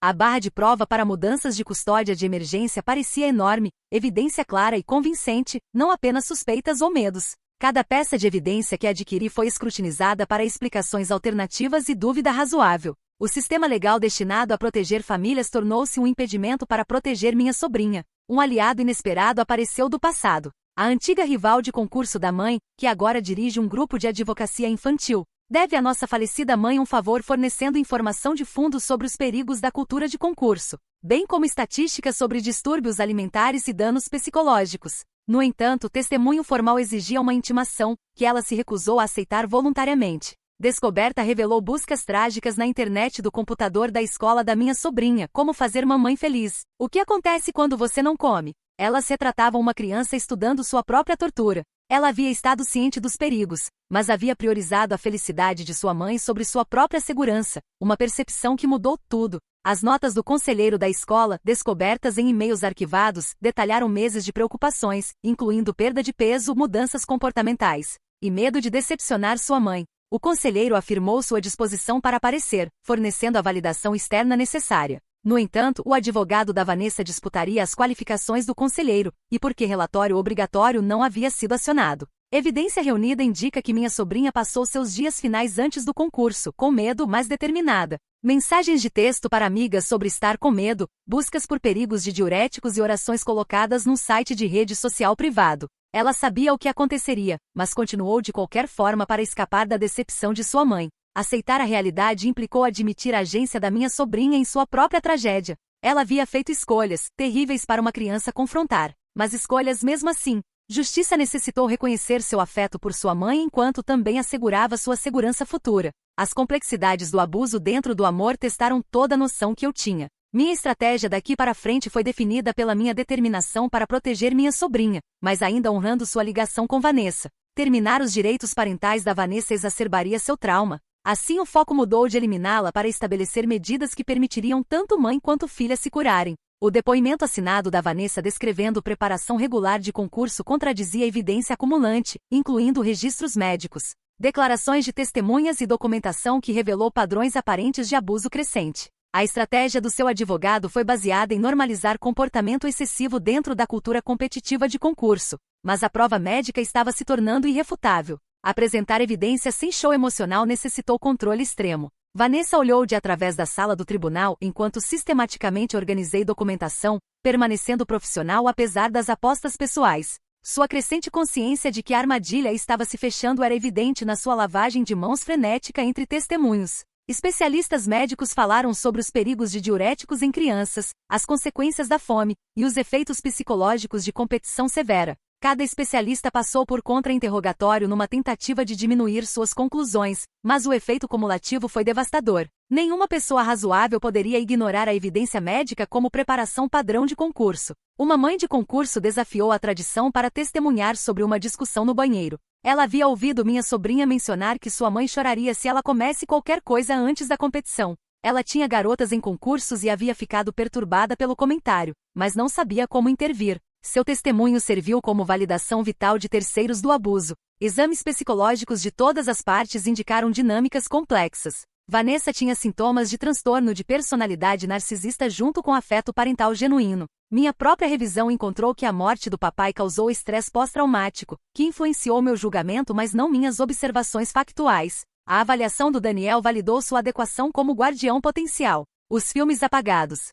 A barra de prova para mudanças de custódia de emergência parecia enorme, evidência clara e convincente, não apenas suspeitas ou medos. Cada peça de evidência que adquiri foi escrutinizada para explicações alternativas e dúvida razoável. O sistema legal destinado a proteger famílias tornou-se um impedimento para proteger minha sobrinha. Um aliado inesperado apareceu do passado. A antiga rival de concurso da mãe, que agora dirige um grupo de advocacia infantil, deve à nossa falecida mãe um favor fornecendo informação de fundo sobre os perigos da cultura de concurso, bem como estatísticas sobre distúrbios alimentares e danos psicológicos. No entanto, o testemunho formal exigia uma intimação, que ela se recusou a aceitar voluntariamente. Descoberta revelou buscas trágicas na internet do computador da escola da minha sobrinha, como fazer mamãe feliz. O que acontece quando você não come? Elas retratavam uma criança estudando sua própria tortura. Ela havia estado ciente dos perigos, mas havia priorizado a felicidade de sua mãe sobre sua própria segurança, uma percepção que mudou tudo. As notas do conselheiro da escola, descobertas em e-mails arquivados, detalharam meses de preocupações, incluindo perda de peso, mudanças comportamentais e medo de decepcionar sua mãe. O conselheiro afirmou sua disposição para aparecer, fornecendo a validação externa necessária. No entanto, o advogado da Vanessa disputaria as qualificações do conselheiro, e porque relatório obrigatório não havia sido acionado. Evidência reunida indica que minha sobrinha passou seus dias finais antes do concurso, com medo, mas determinada. Mensagens de texto para amigas sobre estar com medo, buscas por perigos de diuréticos e orações colocadas num site de rede social privado. Ela sabia o que aconteceria, mas continuou de qualquer forma para escapar da decepção de sua mãe. Aceitar a realidade implicou admitir a agência da minha sobrinha em sua própria tragédia. Ela havia feito escolhas, terríveis para uma criança confrontar, mas escolhas mesmo assim. Justiça necessitou reconhecer seu afeto por sua mãe enquanto também assegurava sua segurança futura. As complexidades do abuso dentro do amor testaram toda a noção que eu tinha. Minha estratégia daqui para frente foi definida pela minha determinação para proteger minha sobrinha, mas ainda honrando sua ligação com Vanessa. Terminar os direitos parentais da Vanessa exacerbaria seu trauma. Assim o foco mudou de eliminá-la para estabelecer medidas que permitiriam tanto mãe quanto filha se curarem. O depoimento assinado da Vanessa descrevendo preparação regular de concurso contradizia evidência acumulante, incluindo registros médicos, declarações de testemunhas e documentação que revelou padrões aparentes de abuso crescente. A estratégia do seu advogado foi baseada em normalizar comportamento excessivo dentro da cultura competitiva de concurso, mas a prova médica estava se tornando irrefutável. Apresentar evidência sem show emocional necessitou controle extremo. Vanessa olhou de através da sala do tribunal enquanto sistematicamente organizei documentação, permanecendo profissional apesar das apostas pessoais. Sua crescente consciência de que a armadilha estava se fechando era evidente na sua lavagem de mãos frenética entre testemunhos. Especialistas médicos falaram sobre os perigos de diuréticos em crianças, as consequências da fome e os efeitos psicológicos de competição severa. Cada especialista passou por contra-interrogatório numa tentativa de diminuir suas conclusões, mas o efeito cumulativo foi devastador. Nenhuma pessoa razoável poderia ignorar a evidência médica como preparação padrão de concurso. Uma mãe de concurso desafiou a tradição para testemunhar sobre uma discussão no banheiro. Ela havia ouvido minha sobrinha mencionar que sua mãe choraria se ela comesse qualquer coisa antes da competição. Ela tinha garotas em concursos e havia ficado perturbada pelo comentário, mas não sabia como intervir. Seu testemunho serviu como validação vital de terceiros do abuso. Exames psicológicos de todas as partes indicaram dinâmicas complexas. Vanessa tinha sintomas de transtorno de personalidade narcisista junto com afeto parental genuíno. Minha própria revisão encontrou que a morte do papai causou estresse pós-traumático, que influenciou meu julgamento mas não minhas observações factuais. A avaliação do Daniel validou sua adequação como guardião potencial. Os filmes apagados,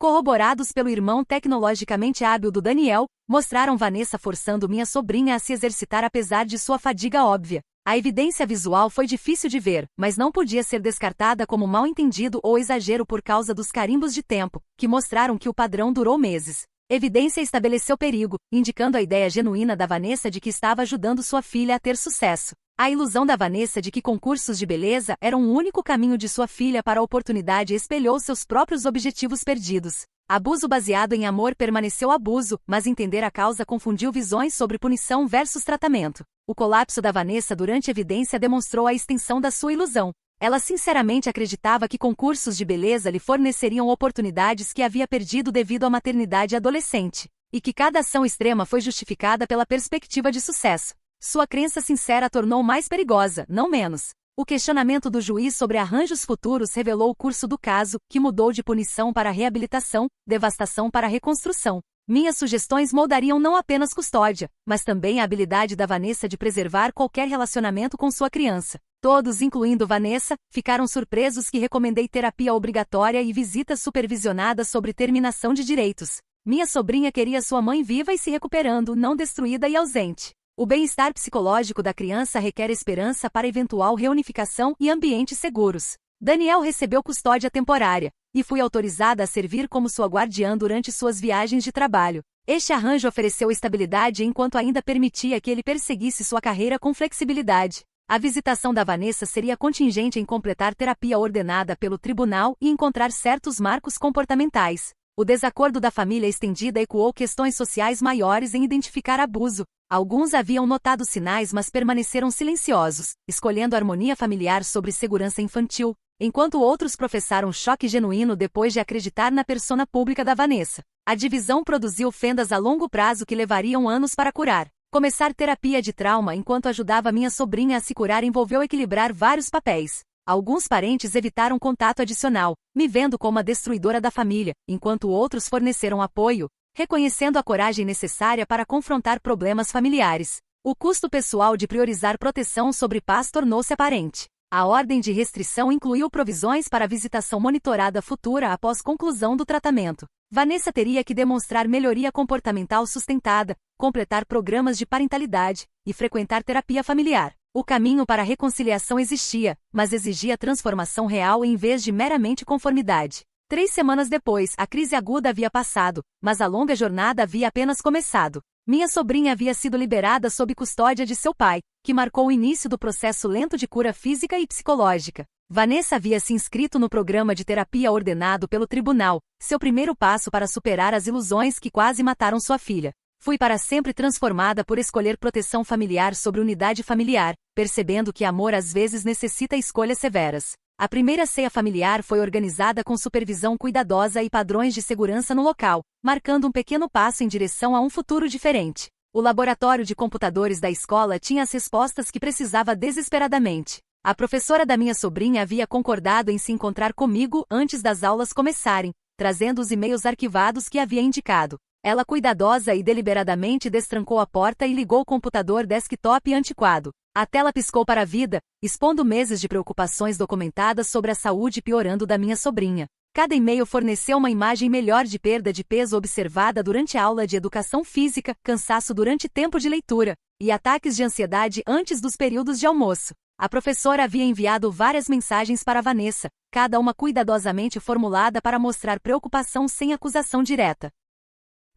corroborados pelo irmão tecnologicamente hábil do Daniel, mostraram Vanessa forçando minha sobrinha a se exercitar apesar de sua fadiga óbvia. A evidência visual foi difícil de ver, mas não podia ser descartada como mal-entendido ou exagero por causa dos carimbos de tempo, que mostraram que o padrão durou meses. Evidência estabeleceu perigo, indicando a ideia genuína da Vanessa de que estava ajudando sua filha a ter sucesso. A ilusão da Vanessa de que concursos de beleza eram o único caminho de sua filha para a oportunidade espelhou seus próprios objetivos perdidos. Abuso baseado em amor permaneceu abuso, mas entender a causa confundiu visões sobre punição versus tratamento. O colapso da Vanessa durante a evidência demonstrou a extensão da sua ilusão. Ela sinceramente acreditava que concursos de beleza lhe forneceriam oportunidades que havia perdido devido à maternidade adolescente, e que cada ação extrema foi justificada pela perspectiva de sucesso. Sua crença sincera tornou mais perigosa, não menos. O questionamento do juiz sobre arranjos futuros revelou o curso do caso, que mudou de punição para reabilitação, devastação para reconstrução. Minhas sugestões moldariam não apenas custódia, mas também a habilidade da Vanessa de preservar qualquer relacionamento com sua criança. Todos, incluindo Vanessa, ficaram surpresos que recomendei terapia obrigatória e visitas supervisionadas sobre terminação de direitos. Minha sobrinha queria sua mãe viva e se recuperando, não destruída e ausente. O bem-estar psicológico da criança requer esperança para eventual reunificação e ambientes seguros. Daniel recebeu custódia temporária, e fui autorizada a servir como sua guardiã durante suas viagens de trabalho. Este arranjo ofereceu estabilidade enquanto ainda permitia que ele perseguisse sua carreira com flexibilidade. A visitação da Vanessa seria contingente em completar terapia ordenada pelo tribunal e encontrar certos marcos comportamentais. O desacordo da família estendida ecoou questões sociais maiores em identificar abuso. Alguns haviam notado sinais mas permaneceram silenciosos, escolhendo harmonia familiar sobre segurança infantil, enquanto outros professaram choque genuíno depois de acreditar na persona pública da Vanessa. A divisão produziu fendas a longo prazo que levariam anos para curar. Começar terapia de trauma enquanto ajudava minha sobrinha a se curar envolveu equilibrar vários papéis. Alguns parentes evitaram contato adicional, me vendo como a destruidora da família, enquanto outros forneceram apoio, reconhecendo a coragem necessária para confrontar problemas familiares. O custo pessoal de priorizar proteção sobre paz tornou-se aparente. A ordem de restrição incluiu provisões para visitação monitorada futura após conclusão do tratamento. Vanessa teria que demonstrar melhoria comportamental sustentada, completar programas de parentalidade e frequentar terapia familiar. O caminho para a reconciliação existia, mas exigia transformação real em vez de meramente conformidade. 3 semanas depois, a crise aguda havia passado, mas a longa jornada havia apenas começado. Minha sobrinha havia sido liberada sob custódia de seu pai, que marcou o início do processo lento de cura física e psicológica. Vanessa havia se inscrito no programa de terapia ordenado pelo tribunal, seu primeiro passo para superar as ilusões que quase mataram sua filha. Fui para sempre transformada por escolher proteção familiar sobre unidade familiar, percebendo que amor às vezes necessita escolhas severas. A primeira ceia familiar foi organizada com supervisão cuidadosa e padrões de segurança no local, marcando um pequeno passo em direção a um futuro diferente. O laboratório de computadores da escola tinha as respostas que precisava desesperadamente. A professora da minha sobrinha havia concordado em se encontrar comigo antes das aulas começarem, trazendo os e-mails arquivados que havia indicado. Ela cuidadosa e deliberadamente destrancou a porta e ligou o computador desktop antiquado. A tela piscou para a vida, expondo meses de preocupações documentadas sobre a saúde piorando da minha sobrinha. Cada e-mail forneceu uma imagem melhor de perda de peso observada durante a aula de educação física, cansaço durante tempo de leitura, e ataques de ansiedade antes dos períodos de almoço. A professora havia enviado várias mensagens para Vanessa, cada uma cuidadosamente formulada para mostrar preocupação sem acusação direta.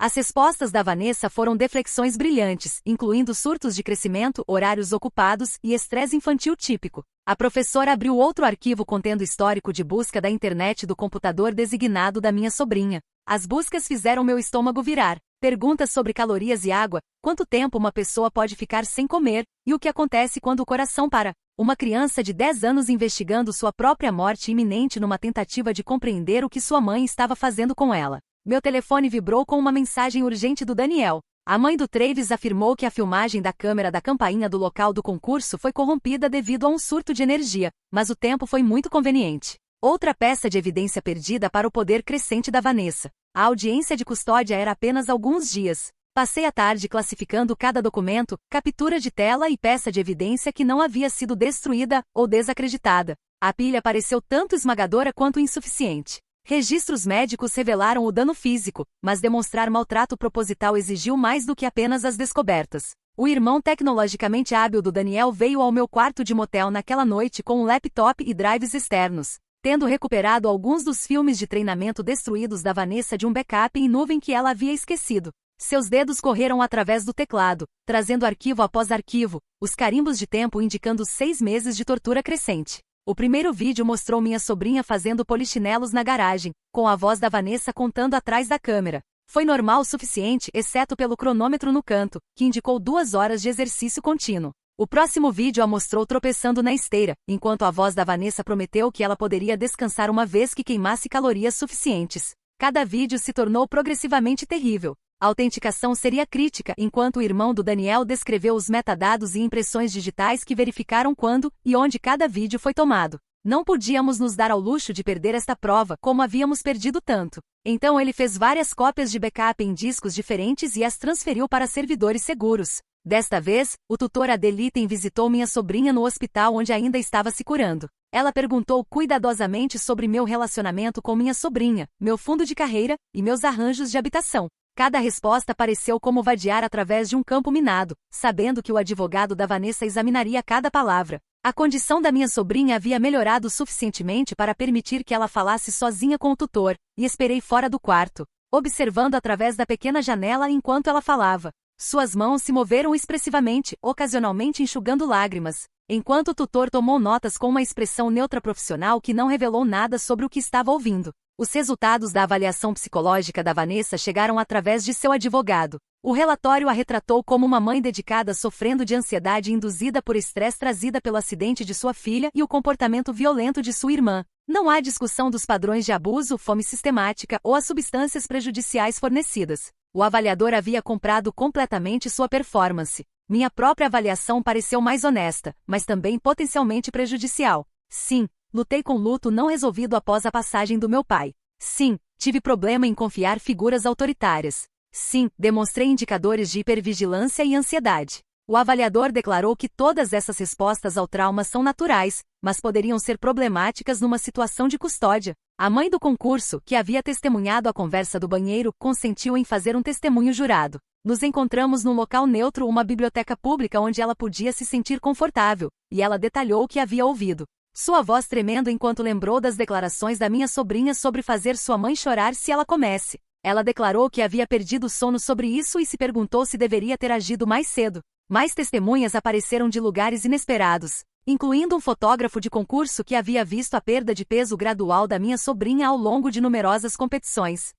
As respostas da Vanessa foram deflexões brilhantes, incluindo surtos de crescimento, horários ocupados e estresse infantil típico. A professora abriu outro arquivo contendo histórico de busca da internet do computador designado da minha sobrinha. As buscas fizeram meu estômago virar. Perguntas sobre calorias e água, quanto tempo uma pessoa pode ficar sem comer, e o que acontece quando o coração para. Uma criança de 10 anos investigando sua própria morte iminente numa tentativa de compreender o que sua mãe estava fazendo com ela. Meu telefone vibrou com uma mensagem urgente do Daniel. A mãe do Travis afirmou que a filmagem da câmera da campainha do local do concurso foi corrompida devido a um surto de energia, mas o tempo foi muito conveniente. Outra peça de evidência perdida para o poder crescente da Vanessa. A audiência de custódia era apenas alguns dias. Passei a tarde classificando cada documento, captura de tela e peça de evidência que não havia sido destruída ou desacreditada. A pilha pareceu tanto esmagadora quanto insuficiente. Registros médicos revelaram o dano físico, mas demonstrar maltrato proposital exigiu mais do que apenas as descobertas. O irmão tecnologicamente hábil do Daniel veio ao meu quarto de motel naquela noite com um laptop e drives externos, tendo recuperado alguns dos filmes de treinamento destruídos da Vanessa de um backup em nuvem que ela havia esquecido. Seus dedos correram através do teclado, trazendo arquivo após arquivo, os carimbos de tempo indicando 6 meses de tortura crescente. O primeiro vídeo mostrou minha sobrinha fazendo polichinelos na garagem, com a voz da Vanessa contando atrás da câmera. Foi normal o suficiente, exceto pelo cronômetro no canto, que indicou 2 horas de exercício contínuo. O próximo vídeo a mostrou tropeçando na esteira, enquanto a voz da Vanessa prometeu que ela poderia descansar uma vez que queimasse calorias suficientes. Cada vídeo se tornou progressivamente terrível. A autenticação seria crítica, enquanto o irmão do Daniel descreveu os metadados e impressões digitais que verificaram quando e onde cada vídeo foi tomado. Não podíamos nos dar ao luxo de perder esta prova como havíamos perdido tanto. Então ele fez várias cópias de backup em discos diferentes e as transferiu para servidores seguros. Desta vez, o tutor Adeliten visitou minha sobrinha no hospital onde ainda estava se curando. Ela perguntou cuidadosamente sobre meu relacionamento com minha sobrinha, meu fundo de carreira e meus arranjos de habitação. Cada resposta pareceu como vadiar através de um campo minado, sabendo que o advogado da Vanessa examinaria cada palavra. A condição da minha sobrinha havia melhorado suficientemente para permitir que ela falasse sozinha com o tutor, e esperei fora do quarto, observando através da pequena janela enquanto ela falava. Suas mãos se moveram expressivamente, ocasionalmente enxugando lágrimas, enquanto o tutor tomou notas com uma expressão neutra profissional que não revelou nada sobre o que estava ouvindo. Os resultados da avaliação psicológica da Vanessa chegaram através de seu advogado. O relatório a retratou como uma mãe dedicada sofrendo de ansiedade induzida por estresse trazida pelo acidente de sua filha e o comportamento violento de sua irmã. Não há discussão dos padrões de abuso, fome sistemática ou as substâncias prejudiciais fornecidas. O avaliador havia comprado completamente sua performance. Minha própria avaliação pareceu mais honesta, mas também potencialmente prejudicial. Sim, lutei com luto não resolvido após a passagem do meu pai. Sim, tive problema em confiar figuras autoritárias. Sim, demonstrei indicadores de hipervigilância e ansiedade. O avaliador declarou que todas essas respostas ao trauma são naturais, mas poderiam ser problemáticas numa situação de custódia. A mãe do concurso, que havia testemunhado a conversa do banheiro, consentiu em fazer um testemunho jurado. Nos encontramos num local neutro, uma biblioteca pública onde ela podia se sentir confortável, e ela detalhou o que havia ouvido. Sua voz tremendo enquanto lembrou das declarações da minha sobrinha sobre fazer sua mãe chorar se ela comesse. Ela declarou que havia perdido o sono sobre isso e se perguntou se deveria ter agido mais cedo. Mais testemunhas apareceram de lugares inesperados, incluindo um fotógrafo de concurso que havia visto a perda de peso gradual da minha sobrinha ao longo de numerosas competições.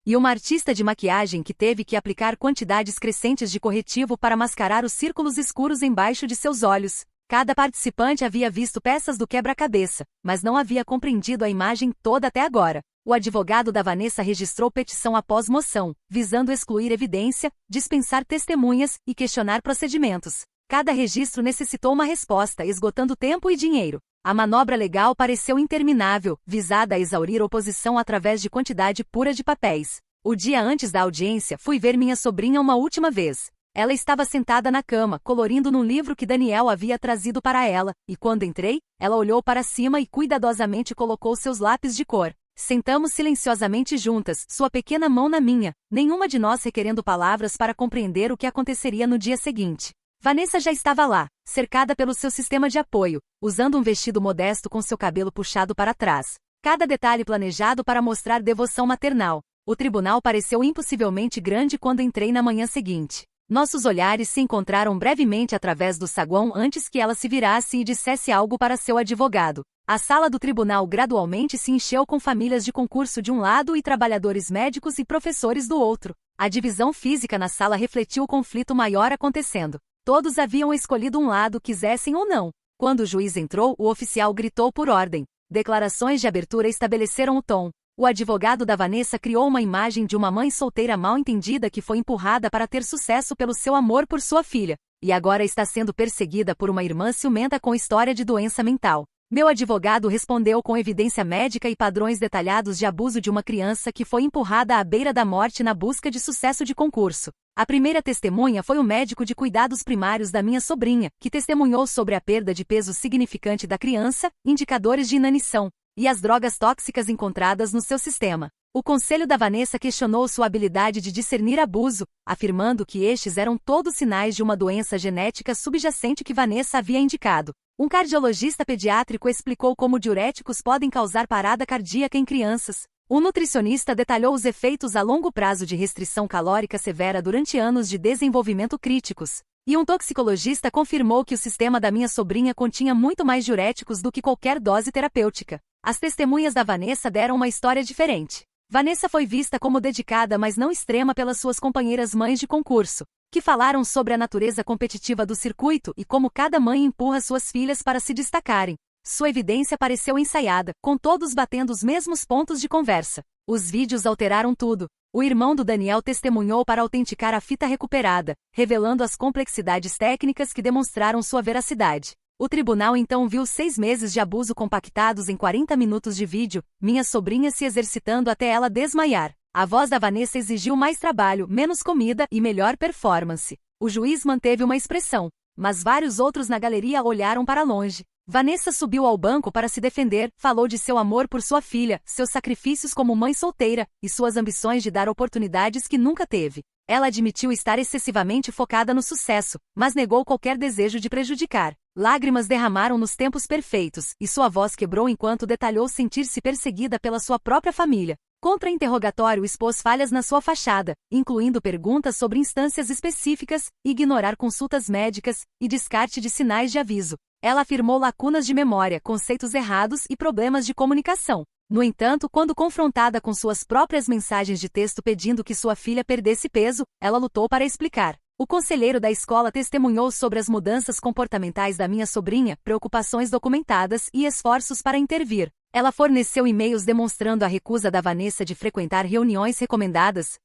E uma artista de maquiagem que teve que aplicar quantidades crescentes de corretivo para mascarar os círculos escuros embaixo de seus olhos. Cada participante havia visto peças do quebra-cabeça, mas não havia compreendido a imagem toda até agora. O advogado da Vanessa registrou petição após moção, visando excluir evidência, dispensar testemunhas e questionar procedimentos. Cada registro necessitou uma resposta, esgotando tempo e dinheiro. A manobra legal pareceu interminável, visada a exaurir oposição através de quantidade pura de papéis. O dia antes da audiência, fui ver minha sobrinha uma última vez. Ela estava sentada na cama, colorindo num livro que Daniel havia trazido para ela, e quando entrei, ela olhou para cima e cuidadosamente colocou seus lápis de cor. Sentamos silenciosamente juntas, sua pequena mão na minha, nenhuma de nós requerendo palavras para compreender o que aconteceria no dia seguinte. Vanessa já estava lá, cercada pelo seu sistema de apoio, usando um vestido modesto com seu cabelo puxado para trás. Cada detalhe planejado para mostrar devoção maternal. O tribunal pareceu impossivelmente grande quando entrei na manhã seguinte. Nossos olhares se encontraram brevemente através do saguão antes que ela se virasse e dissesse algo para seu advogado. A sala do tribunal gradualmente se encheu com famílias de concurso de um lado e trabalhadores médicos e professores do outro. A divisão física na sala refletiu o conflito maior acontecendo. Todos haviam escolhido um lado, quisessem ou não. Quando o juiz entrou, o oficial gritou por ordem. Declarações de abertura estabeleceram o tom. O advogado da Vanessa criou uma imagem de uma mãe solteira mal entendida que foi empurrada para ter sucesso pelo seu amor por sua filha, e agora está sendo perseguida por uma irmã ciumenta com história de doença mental. Meu advogado respondeu com evidência médica e padrões detalhados de abuso de uma criança que foi empurrada à beira da morte na busca de sucesso de concurso. A primeira testemunha foi o médico de cuidados primários da minha sobrinha, que testemunhou sobre a perda de peso significante da criança, indicadores de inanição, e as drogas tóxicas encontradas no seu sistema. O conselho da Vanessa questionou sua habilidade de discernir abuso, afirmando que estes eram todos sinais de uma doença genética subjacente que Vanessa havia indicado. Um cardiologista pediátrico explicou como diuréticos podem causar parada cardíaca em crianças. Um nutricionista detalhou os efeitos a longo prazo de restrição calórica severa durante anos de desenvolvimento críticos. E um toxicologista confirmou que o sistema da minha sobrinha continha muito mais diuréticos do que qualquer dose terapêutica. As testemunhas da Vanessa deram uma história diferente. Vanessa foi vista como dedicada, mas não extrema, pelas suas companheiras mães de concurso, que falaram sobre a natureza competitiva do circuito e como cada mãe empurra suas filhas para se destacarem. Sua evidência pareceu ensaiada, com todos batendo os mesmos pontos de conversa. Os vídeos alteraram tudo. O irmão do Daniel testemunhou para autenticar a fita recuperada, revelando as complexidades técnicas que demonstraram sua veracidade. O tribunal então viu 6 meses de abuso compactados em 40 minutos de vídeo, minha sobrinha se exercitando até ela desmaiar. A voz da Vanessa exigiu mais trabalho, menos comida e melhor performance. O juiz manteve uma expressão, mas vários outros na galeria olharam para longe. Vanessa subiu ao banco para se defender, falou de seu amor por sua filha, seus sacrifícios como mãe solteira, e suas ambições de dar oportunidades que nunca teve. Ela admitiu estar excessivamente focada no sucesso, mas negou qualquer desejo de prejudicar. Lágrimas derramaram nos tempos perfeitos, e sua voz quebrou enquanto detalhou sentir-se perseguida pela sua própria família. Contra-interrogatório expôs falhas na sua fachada, incluindo perguntas sobre instâncias específicas, ignorar consultas médicas e descarte de sinais de aviso. Ela afirmou lacunas de memória, conceitos errados e problemas de comunicação. No entanto, quando confrontada com suas próprias mensagens de texto pedindo que sua filha perdesse peso, ela lutou para explicar. O conselheiro da escola testemunhou sobre as mudanças comportamentais da minha sobrinha, preocupações documentadas e esforços para intervir. Ela forneceu e-mails demonstrando a recusa da Vanessa de frequentar reuniões recomendadas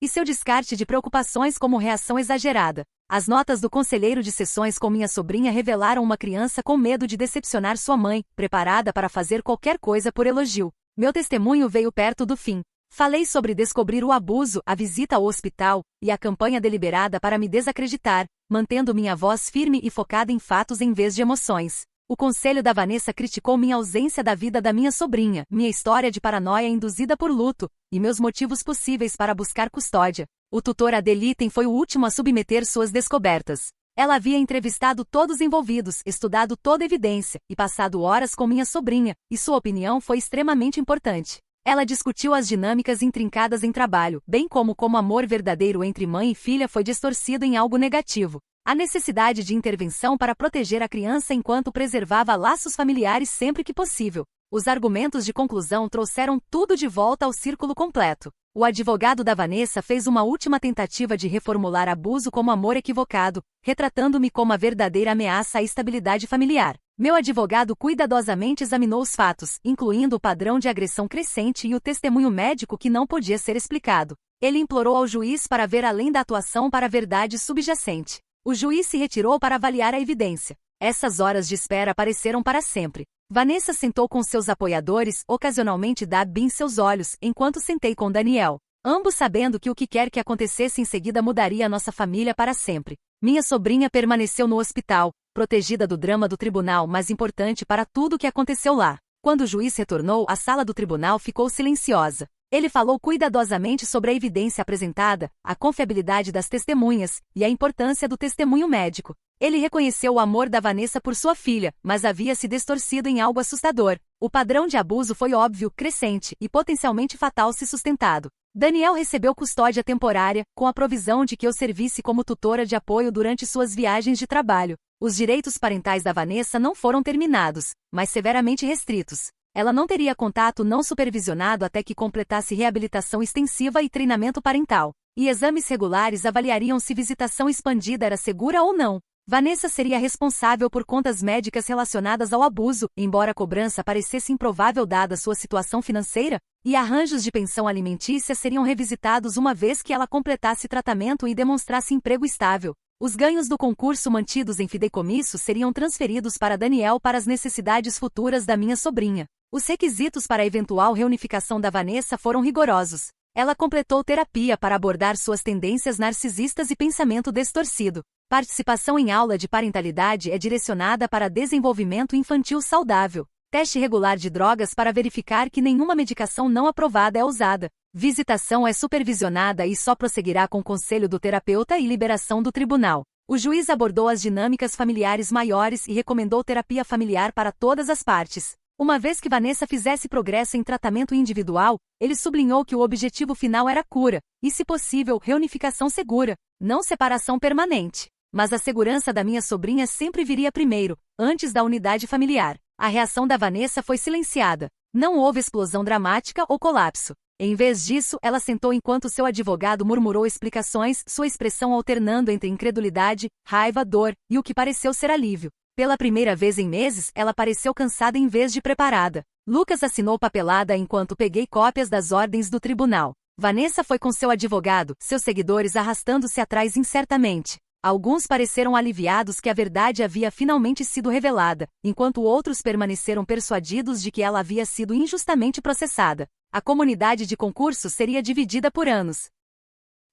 e seu descarte de preocupações como reação exagerada. As notas do conselheiro de sessões com minha sobrinha revelaram uma criança com medo de decepcionar sua mãe, preparada para fazer qualquer coisa por elogio. Meu testemunho veio perto do fim. Falei sobre descobrir o abuso, a visita ao hospital e a campanha deliberada para me desacreditar, mantendo minha voz firme e focada em fatos em vez de emoções. O conselho da Vanessa criticou minha ausência da vida da minha sobrinha, minha história de paranoia induzida por luto, e meus motivos possíveis para buscar custódia. O tutor Adeliten foi o último a submeter suas descobertas. Ela havia entrevistado todos envolvidos, estudado toda a evidência, e passado horas com minha sobrinha, e sua opinião foi extremamente importante. Ela discutiu as dinâmicas intrincadas em trabalho, bem como amor verdadeiro entre mãe e filha foi distorcido em algo negativo. A necessidade de intervenção para proteger a criança enquanto preservava laços familiares sempre que possível. Os argumentos de conclusão trouxeram tudo de volta ao círculo completo. O advogado da Vanessa fez uma última tentativa de reformular abuso como amor equivocado, retratando-me como a verdadeira ameaça à estabilidade familiar. Meu advogado cuidadosamente examinou os fatos, incluindo o padrão de agressão crescente e o testemunho médico que não podia ser explicado. Ele implorou ao juiz para ver além da atuação para a verdade subjacente. O juiz se retirou para avaliar a evidência. Essas horas de espera pareceram para sempre. Vanessa sentou com seus apoiadores, ocasionalmente Dab em seus olhos, enquanto sentei com Daniel. ambos sabendo que o que quer que acontecesse em seguida mudaria a nossa família para sempre. Minha sobrinha permaneceu no hospital, protegida do drama do tribunal, mas importante para tudo o que aconteceu lá. Quando o juiz retornou, a sala do tribunal ficou silenciosa. Ele falou cuidadosamente sobre a evidência apresentada, a confiabilidade das testemunhas e a importância do testemunho médico. Ele reconheceu o amor da Vanessa por sua filha, mas havia se distorcido em algo assustador. O padrão de abuso foi óbvio, crescente e potencialmente fatal se sustentado. Daniel recebeu custódia temporária, com a provisão de que eu servisse como tutora de apoio durante suas viagens de trabalho. Os direitos parentais da Vanessa não foram terminados, mas severamente restritos. Ela não teria contato não supervisionado até que completasse reabilitação extensiva e treinamento parental. E exames regulares avaliariam se visitação expandida era segura ou não. Vanessa seria responsável por contas médicas relacionadas ao abuso, embora a cobrança parecesse improvável dada sua situação financeira, e arranjos de pensão alimentícia seriam revisitados uma vez que ela completasse tratamento e demonstrasse emprego estável. Os ganhos do concurso mantidos em fideicomisso seriam transferidos para Daniel para as necessidades futuras da minha sobrinha. Os requisitos para a eventual reunificação da Vanessa foram rigorosos. Ela completou terapia para abordar suas tendências narcisistas e pensamento distorcido. Participação em aula de parentalidade é direcionada para desenvolvimento infantil saudável. Teste regular de drogas para verificar que nenhuma medicação não aprovada é usada. Visitação é supervisionada e só prosseguirá com conselho do terapeuta e liberação do tribunal. O juiz abordou as dinâmicas familiares maiores e recomendou terapia familiar para todas as partes. Uma vez que Vanessa fizesse progresso em tratamento individual, ele sublinhou que o objetivo final era cura, e se possível, reunificação segura, não separação permanente. Mas a segurança da minha sobrinha sempre viria primeiro, antes da unidade familiar. A reação da Vanessa foi silenciada. Não houve explosão dramática ou colapso. Em vez disso, ela sentou enquanto seu advogado murmurou explicações, sua expressão alternando entre incredulidade, raiva, dor e o que pareceu ser alívio. Pela primeira vez em meses, ela pareceu cansada em vez de preparada. Lucas assinou papelada enquanto peguei cópias das ordens do tribunal. Vanessa foi com seu advogado, seus seguidores arrastando-se atrás incertamente. Alguns pareceram aliviados que a verdade havia finalmente sido revelada, enquanto outros permaneceram persuadidos de que ela havia sido injustamente processada. A comunidade de concurso seria dividida por anos.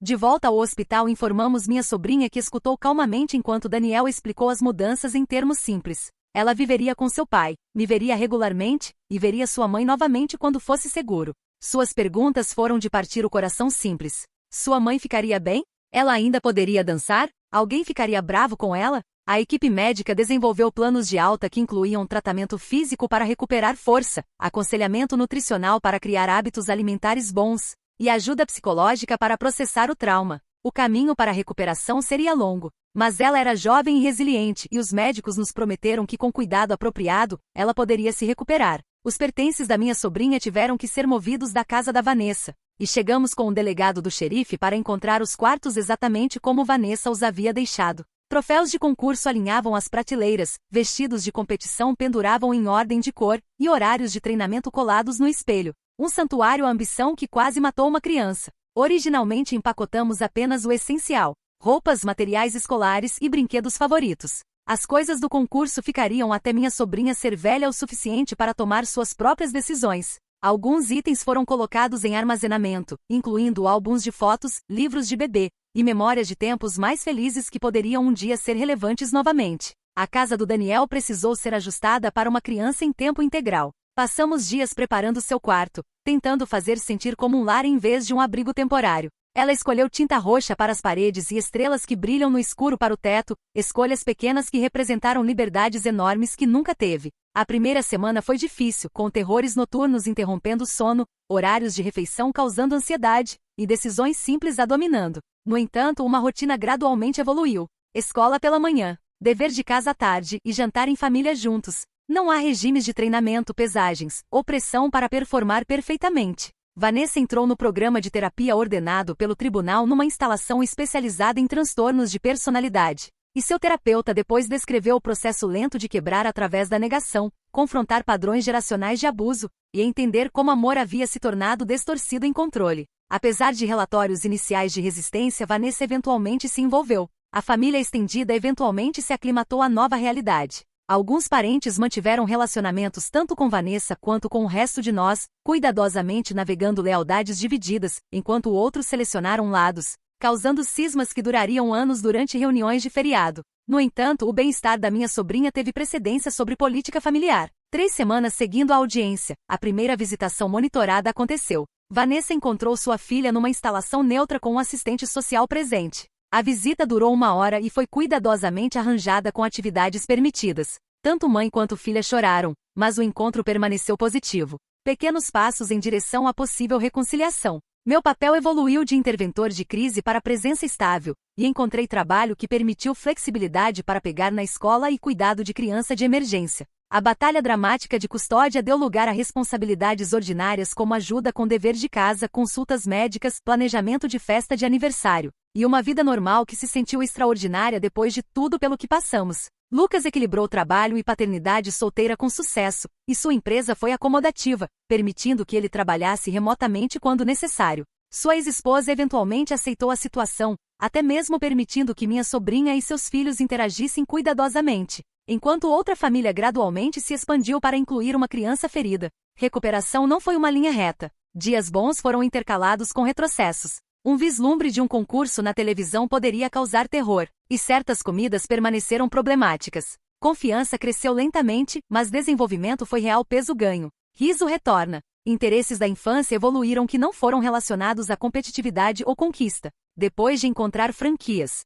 De volta ao hospital, informamos minha sobrinha que escutou calmamente enquanto Daniel explicou as mudanças em termos simples. Ela viveria com seu pai, me veria regularmente, e veria sua mãe novamente quando fosse seguro. Suas perguntas foram de partir o coração simples. Sua mãe ficaria bem? Ela ainda poderia dançar? Alguém ficaria bravo com ela? A equipe médica desenvolveu planos de alta que incluíam tratamento físico para recuperar força, aconselhamento nutricional para criar hábitos alimentares bons, e ajuda psicológica para processar o trauma. O caminho para a recuperação seria longo, mas ela era jovem e resiliente e os médicos nos prometeram que com cuidado apropriado, ela poderia se recuperar. Os pertences da minha sobrinha tiveram que ser movidos da casa da Vanessa, e chegamos com o delegado do xerife para encontrar os quartos exatamente como Vanessa os havia deixado. Troféus de concurso alinhavam as prateleiras, vestidos de competição penduravam em ordem de cor, e horários de treinamento colados no espelho. Um santuário à ambição que quase matou uma criança. Originalmente empacotamos apenas o essencial: roupas, materiais escolares e brinquedos favoritos. As coisas do concurso ficariam até minha sobrinha ser velha o suficiente para tomar suas próprias decisões. Alguns itens foram colocados em armazenamento, incluindo álbuns de fotos, livros de bebê, e memórias de tempos mais felizes que poderiam um dia ser relevantes novamente. A casa do Daniel precisou ser ajustada para uma criança em tempo integral. Passamos dias preparando seu quarto, tentando fazer sentir como um lar em vez de um abrigo temporário. Ela escolheu tinta roxa para as paredes e estrelas que brilham no escuro para o teto, escolhas pequenas que representaram liberdades enormes que nunca teve. A primeira semana foi difícil, com terrores noturnos interrompendo o sono, horários de refeição causando ansiedade, e decisões simples a dominando. No entanto, uma rotina gradualmente evoluiu. Escola pela manhã, dever de casa à tarde e jantar em família juntos. Não há regimes de treinamento, pesagens, ou pressão para performar perfeitamente. Vanessa entrou no programa de terapia ordenado pelo tribunal numa instalação especializada em transtornos de personalidade. E seu terapeuta depois descreveu o processo lento de quebrar através da negação, confrontar padrões geracionais de abuso, e entender como amor havia se tornado distorcido em controle. Apesar de relatórios iniciais de resistência, Vanessa eventualmente se envolveu. A família estendida eventualmente se aclimatou à nova realidade. Alguns parentes mantiveram relacionamentos tanto com Vanessa quanto com o resto de nós, cuidadosamente navegando lealdades divididas, enquanto outros selecionaram lados, causando cismas que durariam anos durante reuniões de feriado. No entanto, o bem-estar da minha sobrinha teve precedência sobre política familiar. 3 semanas seguindo a audiência, a primeira visitação monitorada aconteceu. Vanessa encontrou sua filha numa instalação neutra com um assistente social presente. A visita durou 1 hora e foi cuidadosamente arranjada com atividades permitidas. Tanto mãe quanto filha choraram, mas o encontro permaneceu positivo. Pequenos passos em direção à possível reconciliação. Meu papel evoluiu de interventor de crise para presença estável, e encontrei trabalho que permitiu flexibilidade para pegar na escola e cuidado de criança de emergência. A batalha dramática de custódia deu lugar a responsabilidades ordinárias como ajuda com dever de casa, consultas médicas, planejamento de festa de aniversário, e uma vida normal que se sentiu extraordinária depois de tudo pelo que passamos. Lucas equilibrou trabalho e paternidade solteira com sucesso, e sua empresa foi acomodativa, permitindo que ele trabalhasse remotamente quando necessário. Sua ex-esposa eventualmente aceitou a situação, até mesmo permitindo que minha sobrinha e seus filhos interagissem cuidadosamente, enquanto outra família gradualmente se expandiu para incluir uma criança ferida. Recuperação não foi uma linha reta. Dias bons foram intercalados com retrocessos. Um vislumbre de um concurso na televisão poderia causar terror, e certas comidas permaneceram problemáticas. Confiança cresceu lentamente, mas desenvolvimento foi real peso-ganho. Riso retorna. Interesses da infância evoluíram que não foram relacionados à competitividade ou conquista, depois de encontrar franquias.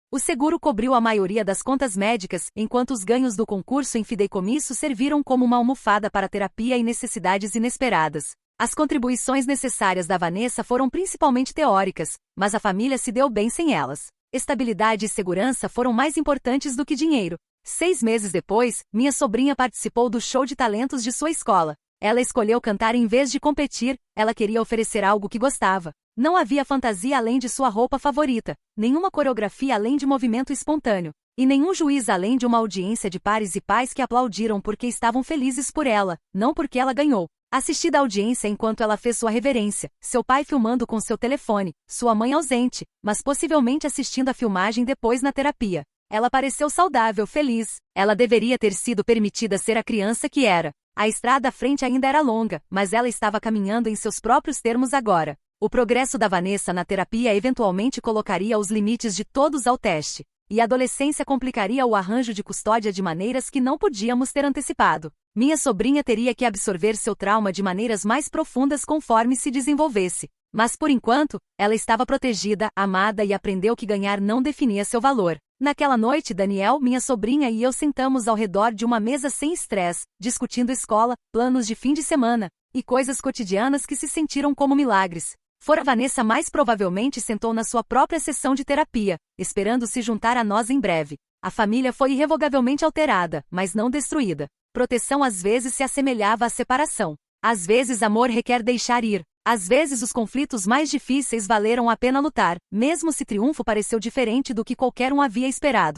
O seguro cobriu a maioria das contas médicas, enquanto os ganhos do concurso em fideicomisso serviram como uma almofada para terapia e necessidades inesperadas. As contribuições necessárias da Vanessa foram principalmente teóricas, mas a família se deu bem sem elas. Estabilidade e segurança foram mais importantes do que dinheiro. 6 meses depois, minha sobrinha participou do show de talentos de sua escola. Ela escolheu cantar em vez de competir, ela queria oferecer algo que gostava. Não havia fantasia além de sua roupa favorita, nenhuma coreografia além de movimento espontâneo, e nenhum juiz além de uma audiência de pares e pais que aplaudiram porque estavam felizes por ela, não porque ela ganhou. Assisti da audiência enquanto ela fez sua reverência, seu pai filmando com seu telefone, sua mãe ausente, mas possivelmente assistindo a filmagem depois na terapia. Ela pareceu saudável, feliz. Ela deveria ter sido permitida ser a criança que era. A estrada à frente ainda era longa, mas ela estava caminhando em seus próprios termos agora. O progresso da Vanessa na terapia eventualmente colocaria os limites de todos ao teste, e a adolescência complicaria o arranjo de custódia de maneiras que não podíamos ter antecipado. Minha sobrinha teria que absorver seu trauma de maneiras mais profundas conforme se desenvolvesse. Mas por enquanto, ela estava protegida, amada e aprendeu que ganhar não definia seu valor. Naquela noite, Daniel, minha sobrinha e eu sentamos ao redor de uma mesa sem estresse, discutindo escola, planos de fim de semana, e coisas cotidianas que se sentiram como milagres. Fora Vanessa mais provavelmente sentou na sua própria sessão de terapia, esperando se juntar a nós em breve. A família foi irrevogavelmente alterada, mas não destruída. Proteção às vezes se assemelhava à separação. Às vezes amor requer deixar ir. Às vezes os conflitos mais difíceis valeram a pena lutar, mesmo se triunfo pareceu diferente do que qualquer um havia esperado.